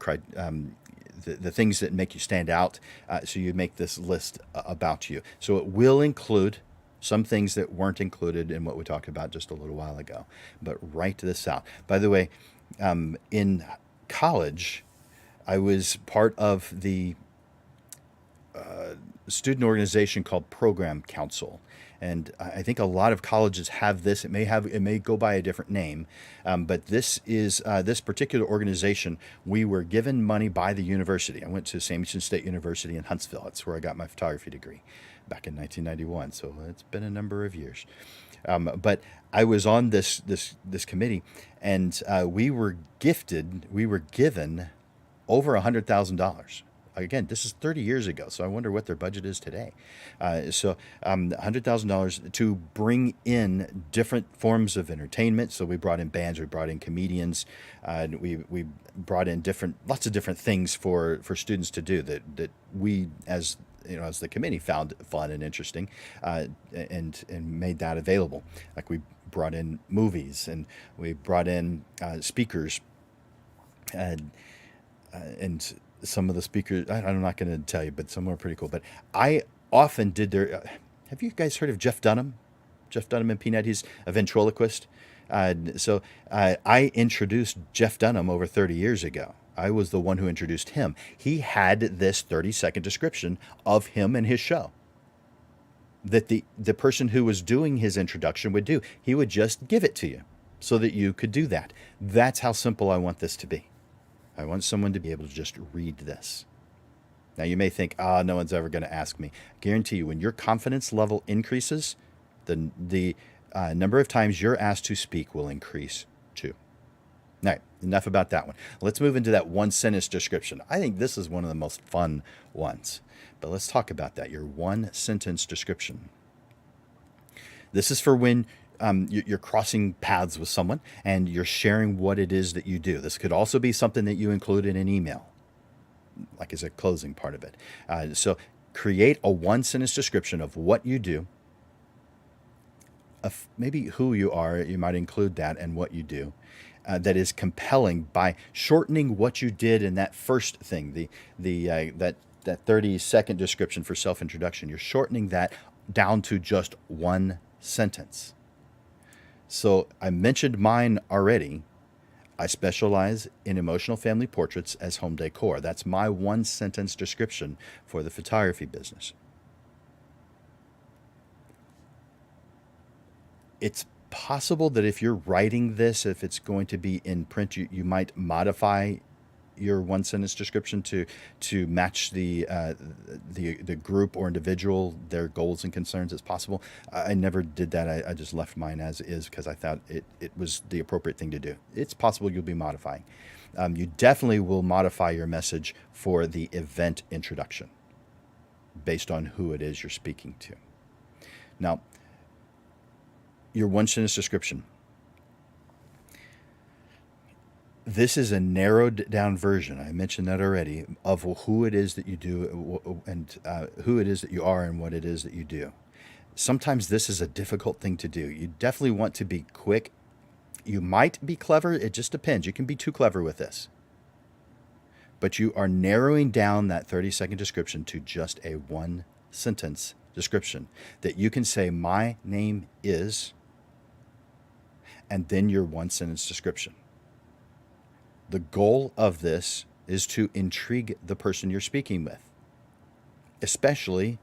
the things that make you stand out. So you make this list about you. So it will include some things that weren't included in what we talked about just a little while ago. But write this out. By the way, in college, I was part of the student organization called Program Council, and I think a lot of colleges have this. It may go by a different name, but this is this particular organization. We were given money by the university. I went to Sam Houston State University in Huntsville. That's where I got my photography degree back in 1991. So it's been a number of years. But I was on this committee, and we were given over $100,000. Again, this is 30 years ago, so I wonder what their budget is today. So $100,000 to bring in different forms of entertainment. So we brought in bands, we brought in comedians, we brought in lots of different things for students to do that we as the committee found fun and interesting, and made that available. Like we brought in movies, and we brought in speakers, and some of the speakers, I'm not going to tell you, but some were pretty cool. But I often did have you guys heard of Jeff Dunham? Jeff Dunham and Peanut, he's a ventriloquist. So I introduced Jeff Dunham over 30 years ago. I was the one who introduced him. He had this 30-second description of him and his show that the person who was doing his introduction would do. He would just give it to you so that you could do that. That's how simple I want this to be. I want someone to be able to just read this. Now, you may think, no one's ever going to ask me. I guarantee you, when your confidence level increases, the number of times you're asked to speak will increase too. All right, enough about that one. Let's move into that one sentence description. I think this is one of the most fun ones. But let's talk about that, your one sentence description. This is for when you're crossing paths with someone and you're sharing what it is that you do. This could also be something that you include in an email, like as a closing part of it. So create a one sentence description of what you do, of maybe who you are. You might include that and what you do. That is compelling by shortening what you did in that first thing, that 30-second description for self-introduction. You're shortening that down to just one sentence. So I mentioned mine already. I specialize in emotional family portraits as home decor. That's my one sentence description for the photography business. It's possible that if you're writing this, if it's going to be in print, you might modify your one sentence description to match the group or individual, their goals and concerns. It's possible. I never did that. I just left mine as is because I thought it was the appropriate thing to do. It's possible you'll be modifying. You definitely will modify your message for the event introduction based on who it is you're speaking to. Now, your one sentence description. This is a narrowed down version, I mentioned that already, of who it is that you do and who it is that you are and what it is that you do. Sometimes this is a difficult thing to do. You definitely want to be quick. You might be clever. It just depends. You can be too clever with this. But you are narrowing down that 30-second description to just a one sentence description that you can say, my name is, and then your one sentence description. The goal of this is to intrigue the person you're speaking with, especially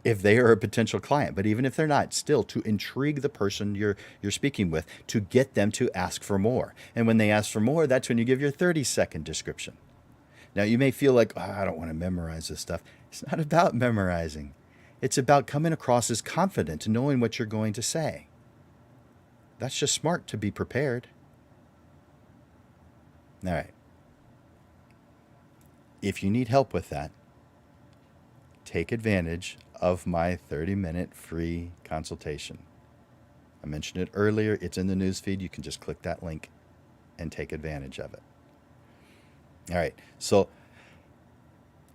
if they are a potential client. But even if they're not, still to intrigue the person you're speaking with, to get them to ask for more. And when they ask for more, that's when you give your 30-second description. Now, you may feel like, I don't want to memorize this stuff. It's not about memorizing. It's about coming across as confident and knowing what you're going to say. That's just smart to be prepared. All right. If you need help with that, take advantage of my 30-minute free consultation. I mentioned it earlier. It's in the newsfeed. You can just click that link and take advantage of it. All right. So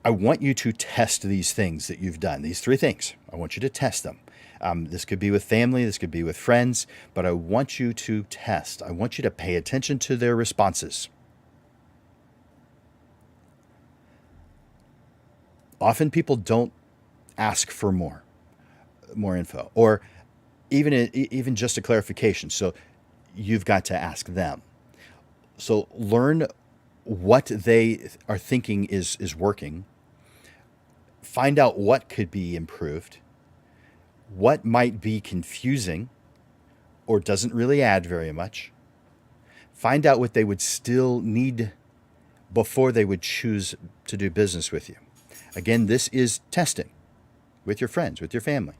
I want you to test these things that you've done, these three things. I want you to test them. This could be with family, this could be with friends, but I want you to test. I want you to pay attention to their responses. Often people don't ask for more info, or even just a clarification. So you've got to ask them. So learn what they are thinking is working. Find out what could be improved, what might be confusing or doesn't really add very much. Find out what they would still need before they would choose to do business with you. Again, this is testing with your friends, with your family.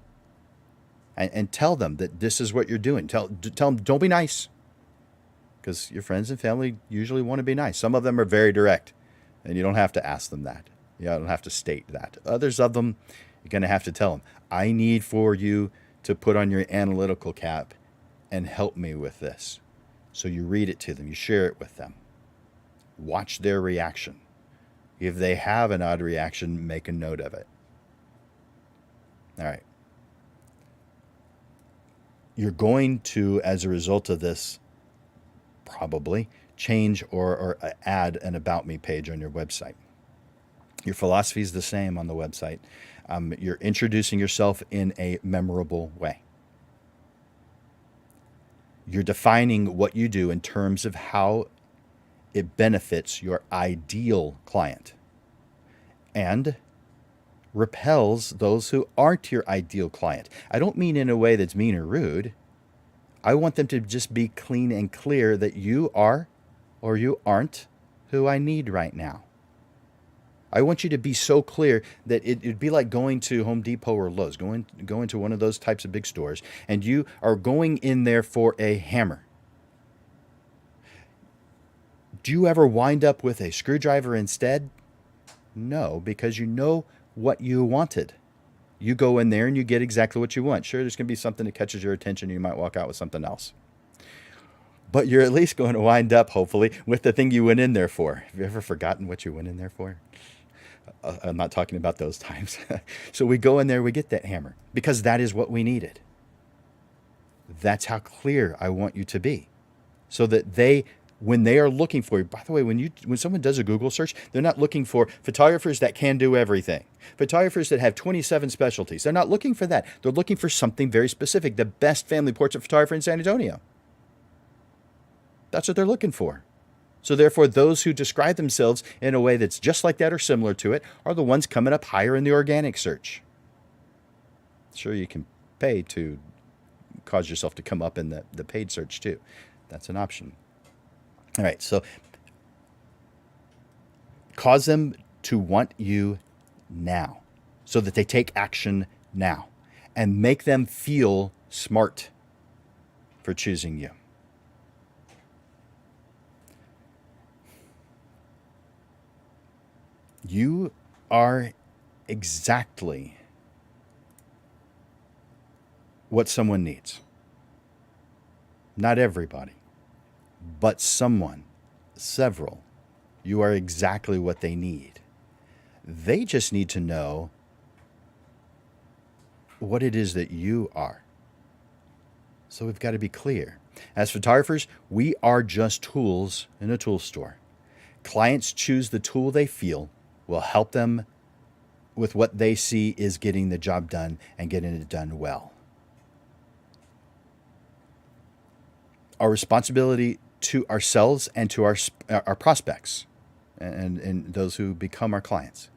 And tell them that this is what you're doing. Tell them, don't be nice. Because your friends and family usually want to be nice. Some of them are very direct, and you don't have to ask them that. You don't have to state that. Others of them, you're going to have to tell them, I need for you to put on your analytical cap and help me with this. So you read it to them. You share it with them. Watch their reaction. If they have an odd reaction, make a note of it. All right. You're going to, as a result of this, probably change or add an About Me page on your website. Your philosophy is the same on the website. You're introducing yourself in a memorable way. You're defining what you do in terms of how it benefits your ideal client and repels those who aren't your ideal client. I don't mean in a way that's mean or rude. I want them to just be clean and clear that you are or you aren't who I need right now. I want you to be so clear that it'd be like going to Home Depot or Lowe's, going to one of those types of big stores, and you are going in there for a hammer. Do you ever wind up with a screwdriver instead? No, because you know what you wanted. You go in there and you get exactly what you want. Sure, there's going to be something that catches your attention. You might walk out with something else. But you're at least going to wind up, hopefully, with the thing you went in there for. Have you ever forgotten what you went in there for? I'm not talking about those times. So we go in there, we get that hammer because that is what we needed. That's how clear I want you to be. So that when they are looking for you, by the way, when someone does a Google search, they're not looking for photographers that can do everything. Photographers that have 27 specialties. They're not looking for that. They're looking for something very specific. The best family portrait photographer in San Antonio. That's what they're looking for. So therefore, those who describe themselves in a way that's just like that or similar to it are the ones coming up higher in the organic search. Sure, you can pay to cause yourself to come up in the paid search too. That's an option. All right, so cause them to want you now so that they take action now and make them feel smart for choosing you. You are exactly what someone needs. Not everybody, but someone, several. You are exactly what they need. They just need to know what it is that you are. So we've got to be clear. As photographers, we are just tools in a tool store. Clients choose the tool they feel will help them with what they see is getting the job done and getting it done well. Our responsibility to ourselves and to our prospects and those who become our clients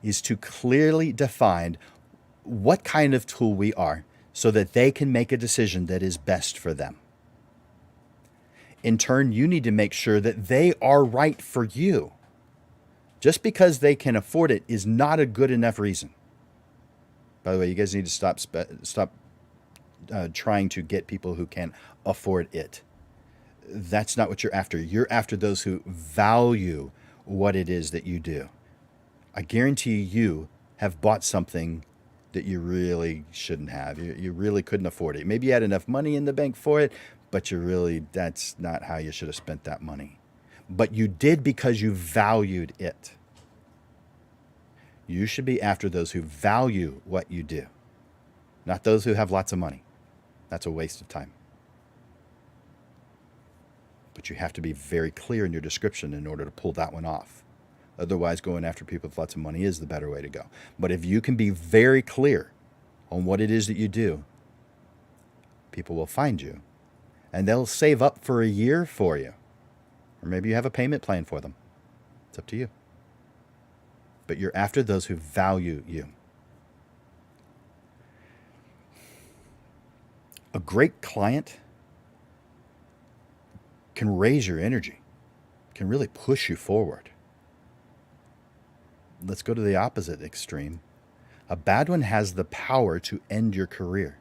is to clearly define what kind of tool we are so that they can make a decision that is best for them. In turn, you need to make sure that they are right for you. Just because they can afford it is not a good enough reason. By the way, you guys need to stop trying to get people who can afford it. That's not what you're after. You're after those who value what it is that you do. I guarantee you have bought something that you really shouldn't have. You really couldn't afford it. Maybe you had enough money in the bank for it, but that's not how you should have spent that money. But you did because you valued it. You should be after those who value what you do, not those who have lots of money. That's a waste of time. But you have to be very clear in your description in order to pull that one off. Otherwise, going after people with lots of money is the better way to go. But if you can be very clear on what it is that you do, people will find you, and they'll save up for a year for you. Or maybe you have a payment plan for them. It's up to you. But you're after those who value you. A great client can raise your energy, can really push you forward. Let's go to the opposite extreme. A bad one has the power to end your career.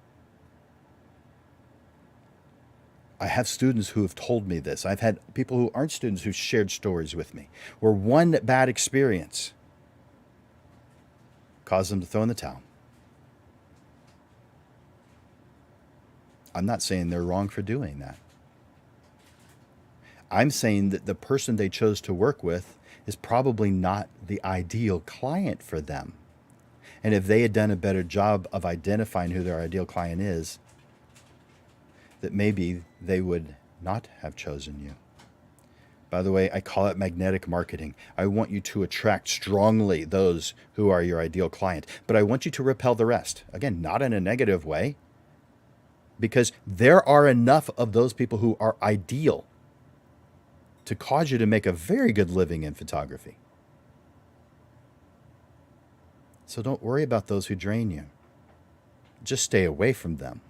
I have students who have told me this. I've had people who aren't students who shared stories with me where one bad experience caused them to throw in the towel. I'm not saying they're wrong for doing that. I'm saying that the person they chose to work with is probably not the ideal client for them. And if they had done a better job of identifying who their ideal client is, that maybe they would not have chosen you. By the way, I call it magnetic marketing. I want you to attract strongly those who are your ideal client, but I want you to repel the rest. Again, not in a negative way, because there are enough of those people who are ideal to cause you to make a very good living in photography. So don't worry about those who drain you. Just stay away from them.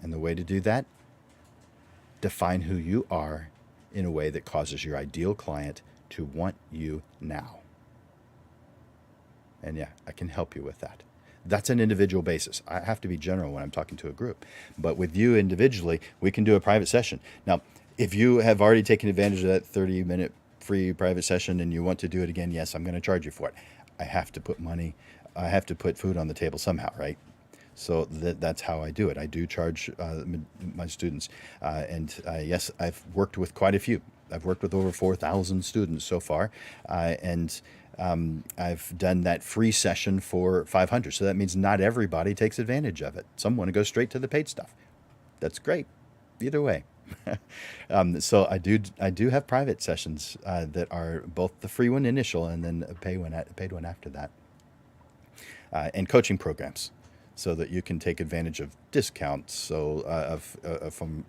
And the way to do that, define who you are in a way that causes your ideal client to want you now. And yeah, I can help you with that. That's an individual basis. I have to be general when I'm talking to a group. But with you individually, we can do a private session. Now, if you have already taken advantage of that 30-minute free private session and you want to do it again, yes, I'm going to charge you for it. I have to put food on the table somehow, right? So that's how I do it. I do charge my students. Yes, I've worked with quite a few. I've worked with over 4,000 students so far. I've done that free session for 500. So that means not everybody takes advantage of it. Some want to go straight to the paid stuff. That's great. Either way. So I do have private sessions that are both the free one initial and then a paid one after that, and coaching programs, so that you can take advantage of discounts. So from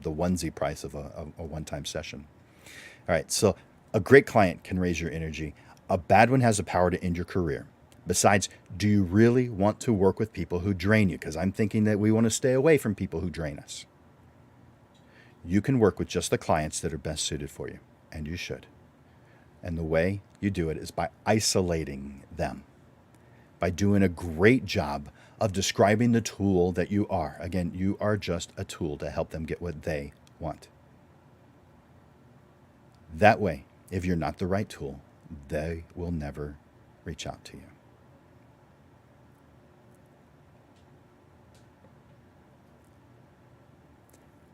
the onesie price of a one-time session. All right. So a great client can raise your energy. A bad one has the power to end your career. Besides, do you really want to work with people who drain you? Because I'm thinking that we want to stay away from people who drain us. You can work with just the clients that are best suited for you, and you should. And the way you do it is by isolating them, by doing a great job of describing the tool that you are. Again, you are just a tool to help them get what they want. That way, if you're not the right tool, they will never reach out to you.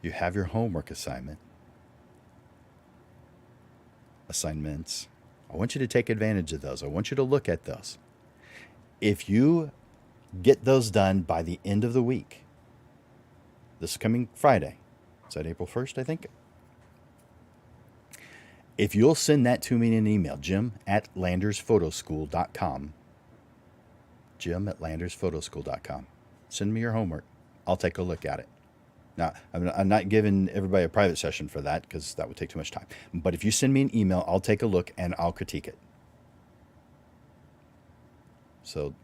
You have your homework assignments. I want you to take advantage of those. I want you to look at those. If you get those done by the end of the week, this coming Friday, is that April 1st, I think? If you'll send that to me in an email, jim@landersphotoschool.com, jim@landersphotoschool.com. Send me your homework. I'll take a look at it. Now, I'm not giving everybody a private session for that because that would take too much time. But if you send me an email, I'll take a look and I'll critique it. So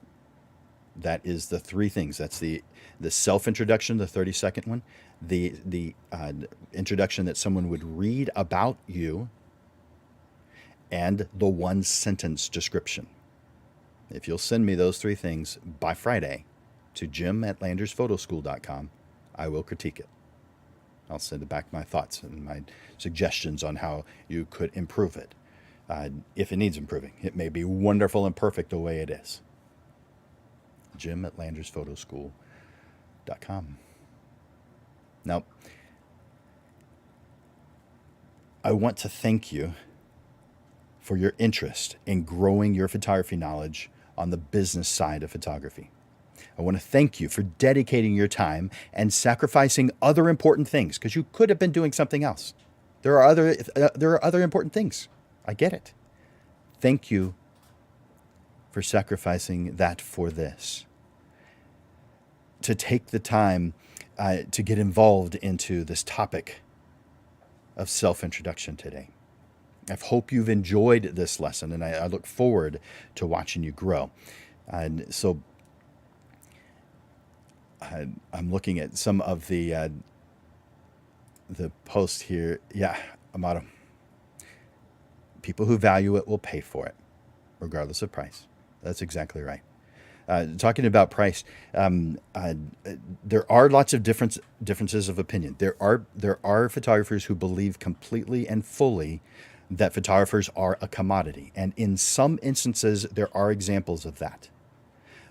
that is the three things. That's the self-introduction, the 30-second one, the introduction that someone would read about you, and the one-sentence description. If you'll send me those three things by Friday to jim@landersphotoschool.com, I will critique it. I'll send back my thoughts and my suggestions on how you could improve it. If it needs improving, it may be wonderful and perfect the way it is. jim@landersphotoschool.com. Now, I want to thank you for your interest in growing your photography knowledge on the business side of photography. I want to thank you for dedicating your time and sacrificing other important things, because you could have been doing something else. There are other important things. I get it. Thank you for sacrificing that for this. To take the time to get involved into this topic of self-introduction today. I hope you've enjoyed this lesson, and I look forward to watching you grow. And so I'm looking at some of the posts here. Yeah, Amato. People who value it will pay for it, regardless of price. That's exactly right. Talking about price, there are lots of differences of opinion. There are photographers who believe completely and fully that photographers are a commodity, and in some instances there are examples of that.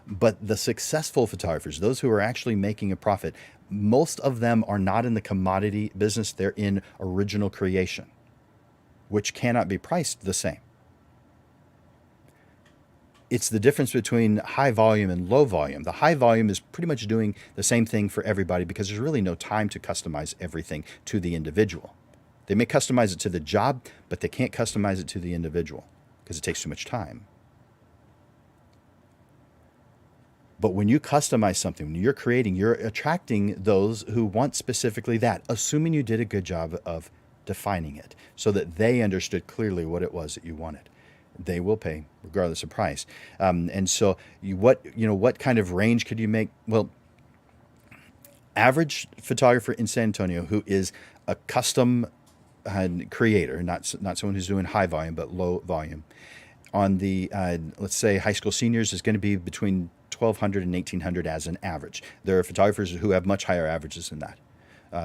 But the successful photographers, those who are actually making a profit, most of them are not in the commodity business. They're in original creation, which cannot be priced the same. It's the difference between high volume and low volume. The high volume is pretty much doing the same thing for everybody because there's really no time to customize everything to the individual. They may customize it to the job, but they can't customize it to the individual because it takes too much time. But when you customize something, when you're creating, you're attracting those who want specifically that, assuming you did a good job of defining it so that they understood clearly what it was that you wanted. They will pay regardless of price. And so what kind of range could you make? Well, average photographer in San Antonio who is a custom creator, not someone who's doing high volume, but low volume, on the let's say high school seniors is going to be between 1,200 and 1,800 as an average. There are photographers who have much higher averages than that.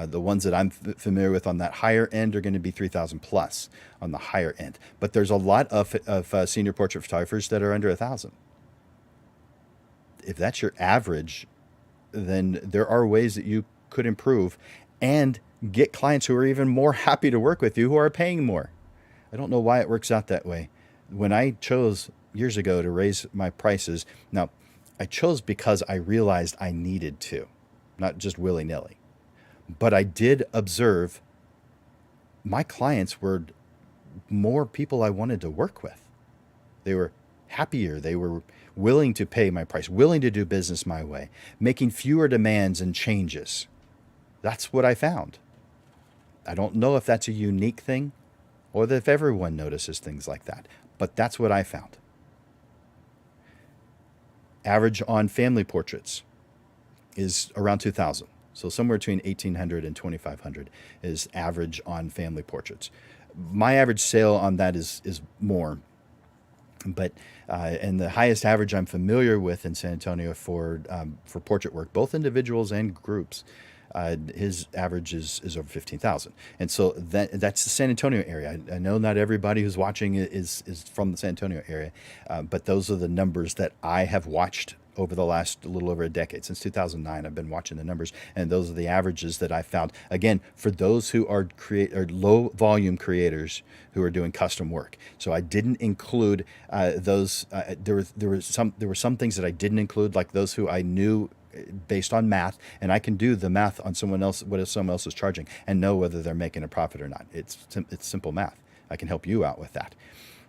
The ones that I'm familiar with on that higher end are going to be 3,000 plus on the higher end. But there's a lot of senior portrait photographers that are under 1,000. If that's your average, then there are ways that you could improve and get clients who are even more happy to work with you, who are paying more. I don't know why it works out that way. When I chose years ago to raise my prices, now I chose because I realized I needed to, not just willy-nilly. But I did observe my clients were more people I wanted to work with. They were happier. They were willing to pay my price, willing to do business my way, making fewer demands and changes. That's what I found. I don't know if that's a unique thing or if everyone notices things like that, but that's what I found. Average on family portraits is around 2,000. So somewhere between 1,800 and 2,500 is average on family portraits. My average sale on that is more, but and the highest average I'm familiar with in San Antonio for portrait work, both individuals and groups, his average is over 15,000. And so that's the San Antonio area. I know not everybody who's watching is from the San Antonio area, but those are the numbers that I have watched over the last little over a decade. Since 2009, I've been watching the numbers, and those are the averages that I found. Again, for those who are low volume creators who are doing custom work. So I didn't include those. There were some things that I didn't include, like those who I knew based on math, and I can do the math on someone else, what someone else is charging, and know whether they're making a profit or not. It's simple math. I can help you out with that.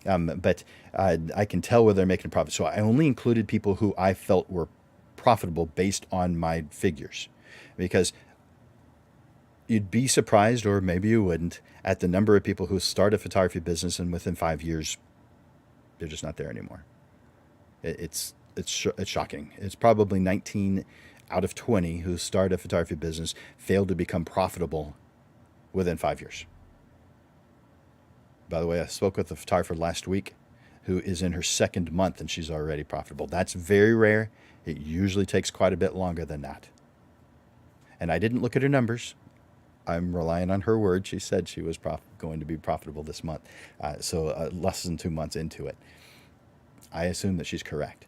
But I can tell whether they're making a profit. So I only included people who I felt were profitable based on my figures, because you'd be surprised, or maybe you wouldn't, at the number of people who start a photography business and within 5 years, they're just not there anymore. It's shocking. It's probably 19 out of 20 who start a photography business fail to become profitable within 5 years. By the way, I spoke with a photographer last week who is in her second month and she's already profitable. That's very rare. It usually takes quite a bit longer than that. And I didn't look at her numbers. I'm relying on her word. She said she was going to be profitable this month. So less than 2 months into it. I assume that she's correct.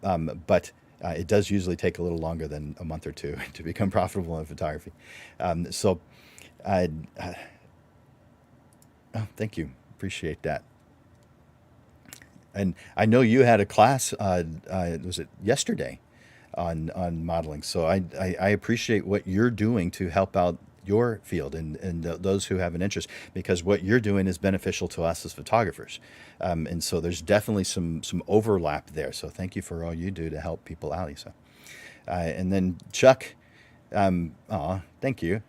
But it does usually take a little longer than a month or two to become profitable in photography. Oh, thank you. Appreciate that. And I know you had a class, was it yesterday, on modeling. So I appreciate what you're doing to help out your field and those who have an interest, because what you're doing is beneficial to us as photographers. And so there's definitely some overlap there. So thank you for all you do to help people out, Lisa. And then Chuck, thank you.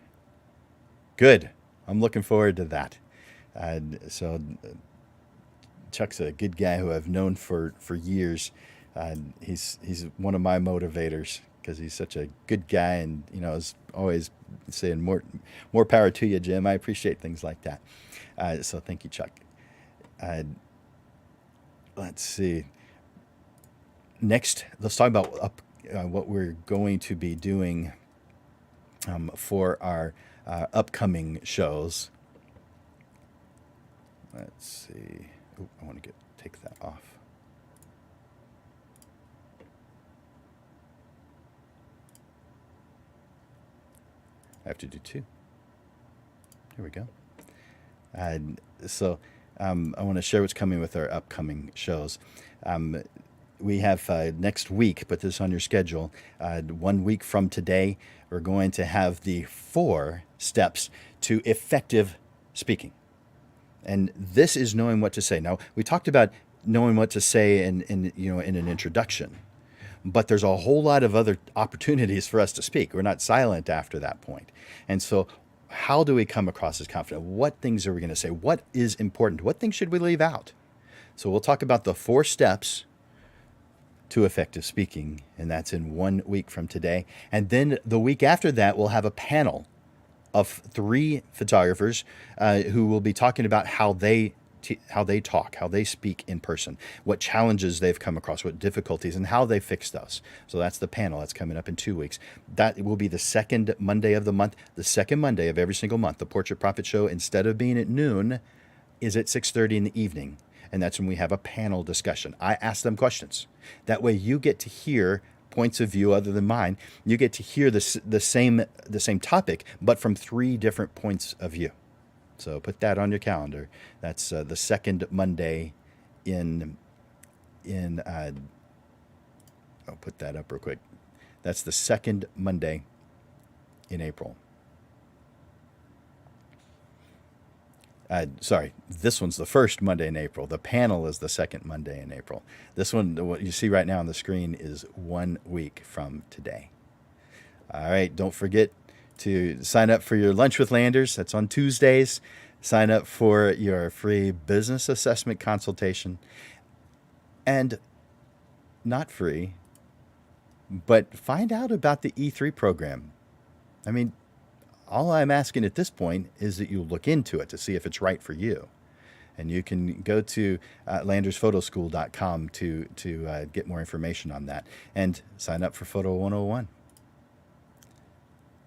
Good. I'm looking forward to that. So Chuck's a good guy who I've known for years. He's one of my motivators because he's such a good guy, and is always saying more power to you, Jim. I appreciate things like that. So thank you, Chuck. Let's see. Next, let's talk about what we're going to be doing for our upcoming shows. Let's see. Oh, I want to take that off. I have to do two. Here we go. So I want to share what's coming with our upcoming shows. We have next week, put this on your schedule, 1 week from today, we're going to have the 4 steps to effective speaking. And this is knowing what to say. Now, we talked about knowing what to say in an introduction, but there's a whole lot of other opportunities for us to speak. We're not silent after that point. And so how do we come across as confident? What things are we going to say? What is important? What things should we leave out? So we'll talk about the 4 steps to effective speaking, and that's in 1 week from today. And then the week after that, we'll have a panel of three photographers who will be talking about how they talk, how they speak in person, what challenges they've come across, what difficulties, and how they fix those. So that's the panel that's coming up in 2 weeks. That will be the second Monday of the month, the second Monday of every single month. The Portrait Profit Show, instead of being at noon, is at 6:30 in the evening, and that's when we have a panel discussion. I ask them questions. That way, you get to hear points of view other than mine. You get to hear the same topic, but from three different points of view. So put that on your calendar. That's the second Monday in I'll put that up real quick. That's the second Monday in April. Sorry, this one's the first Monday in April. The panel is the second Monday in April. This one, what you see right now on the screen, is 1 week from today. All right, don't forget to sign up for your Lunch with Landers. That's on Tuesdays. Sign up for your free business assessment consultation. And not free, but find out about the E3 program. I mean, all I'm asking at this point is that you look into it to see if it's right for you. And you can go to landersphotoschool.com to get more information on that and sign up for Photo 101.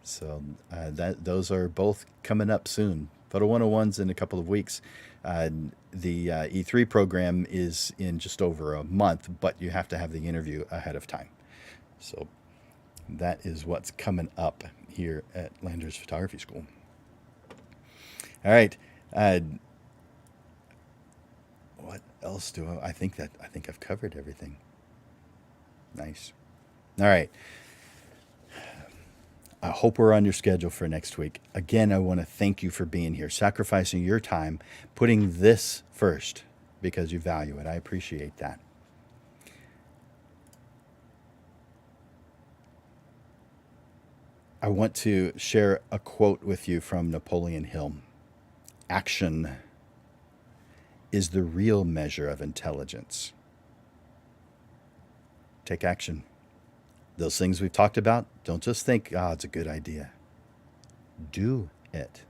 So those are both coming up soon. Photo 101's in a couple of weeks. The E3 program is in just over a month, but you have to have the interview ahead of time. So that is what's coming up here at Landers Photography School. All right. What else do I think I've covered everything. Nice. All right. I hope we're on your schedule for next week. Again, I want to thank you for being here, sacrificing your time, putting this first because you value it. I appreciate that. I want to share a quote with you from Napoleon Hill. Action is the real measure of intelligence. Take action. Those things we've talked about, don't just think, it's a good idea. Do it.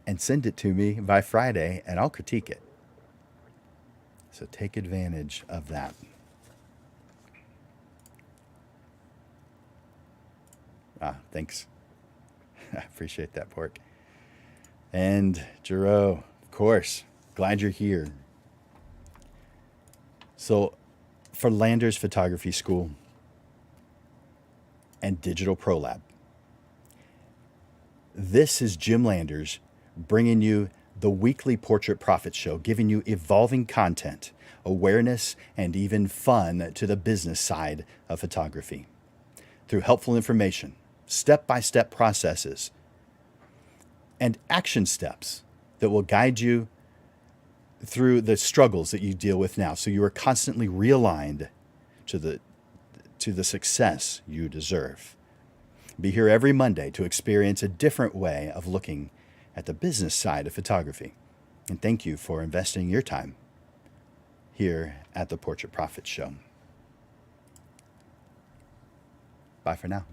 And send it to me by Friday, and I'll critique it. So take advantage of that. Thanks. I appreciate that, Pork. And Jero, of course, glad you're here. So for Landers Photography School and Digital Pro Lab, this is Jim Landers bringing you the weekly Portrait Profit Show, giving you evolving content, awareness, and even fun to the business side of photography. Through helpful information, step-by-step processes, and action steps that will guide you through the struggles that you deal with now, so you are constantly realigned to the success you deserve. Be here every Monday to experience a different way of looking at the business side of photography. And thank you for investing your time here at the Portrait Profit Show. Bye for now.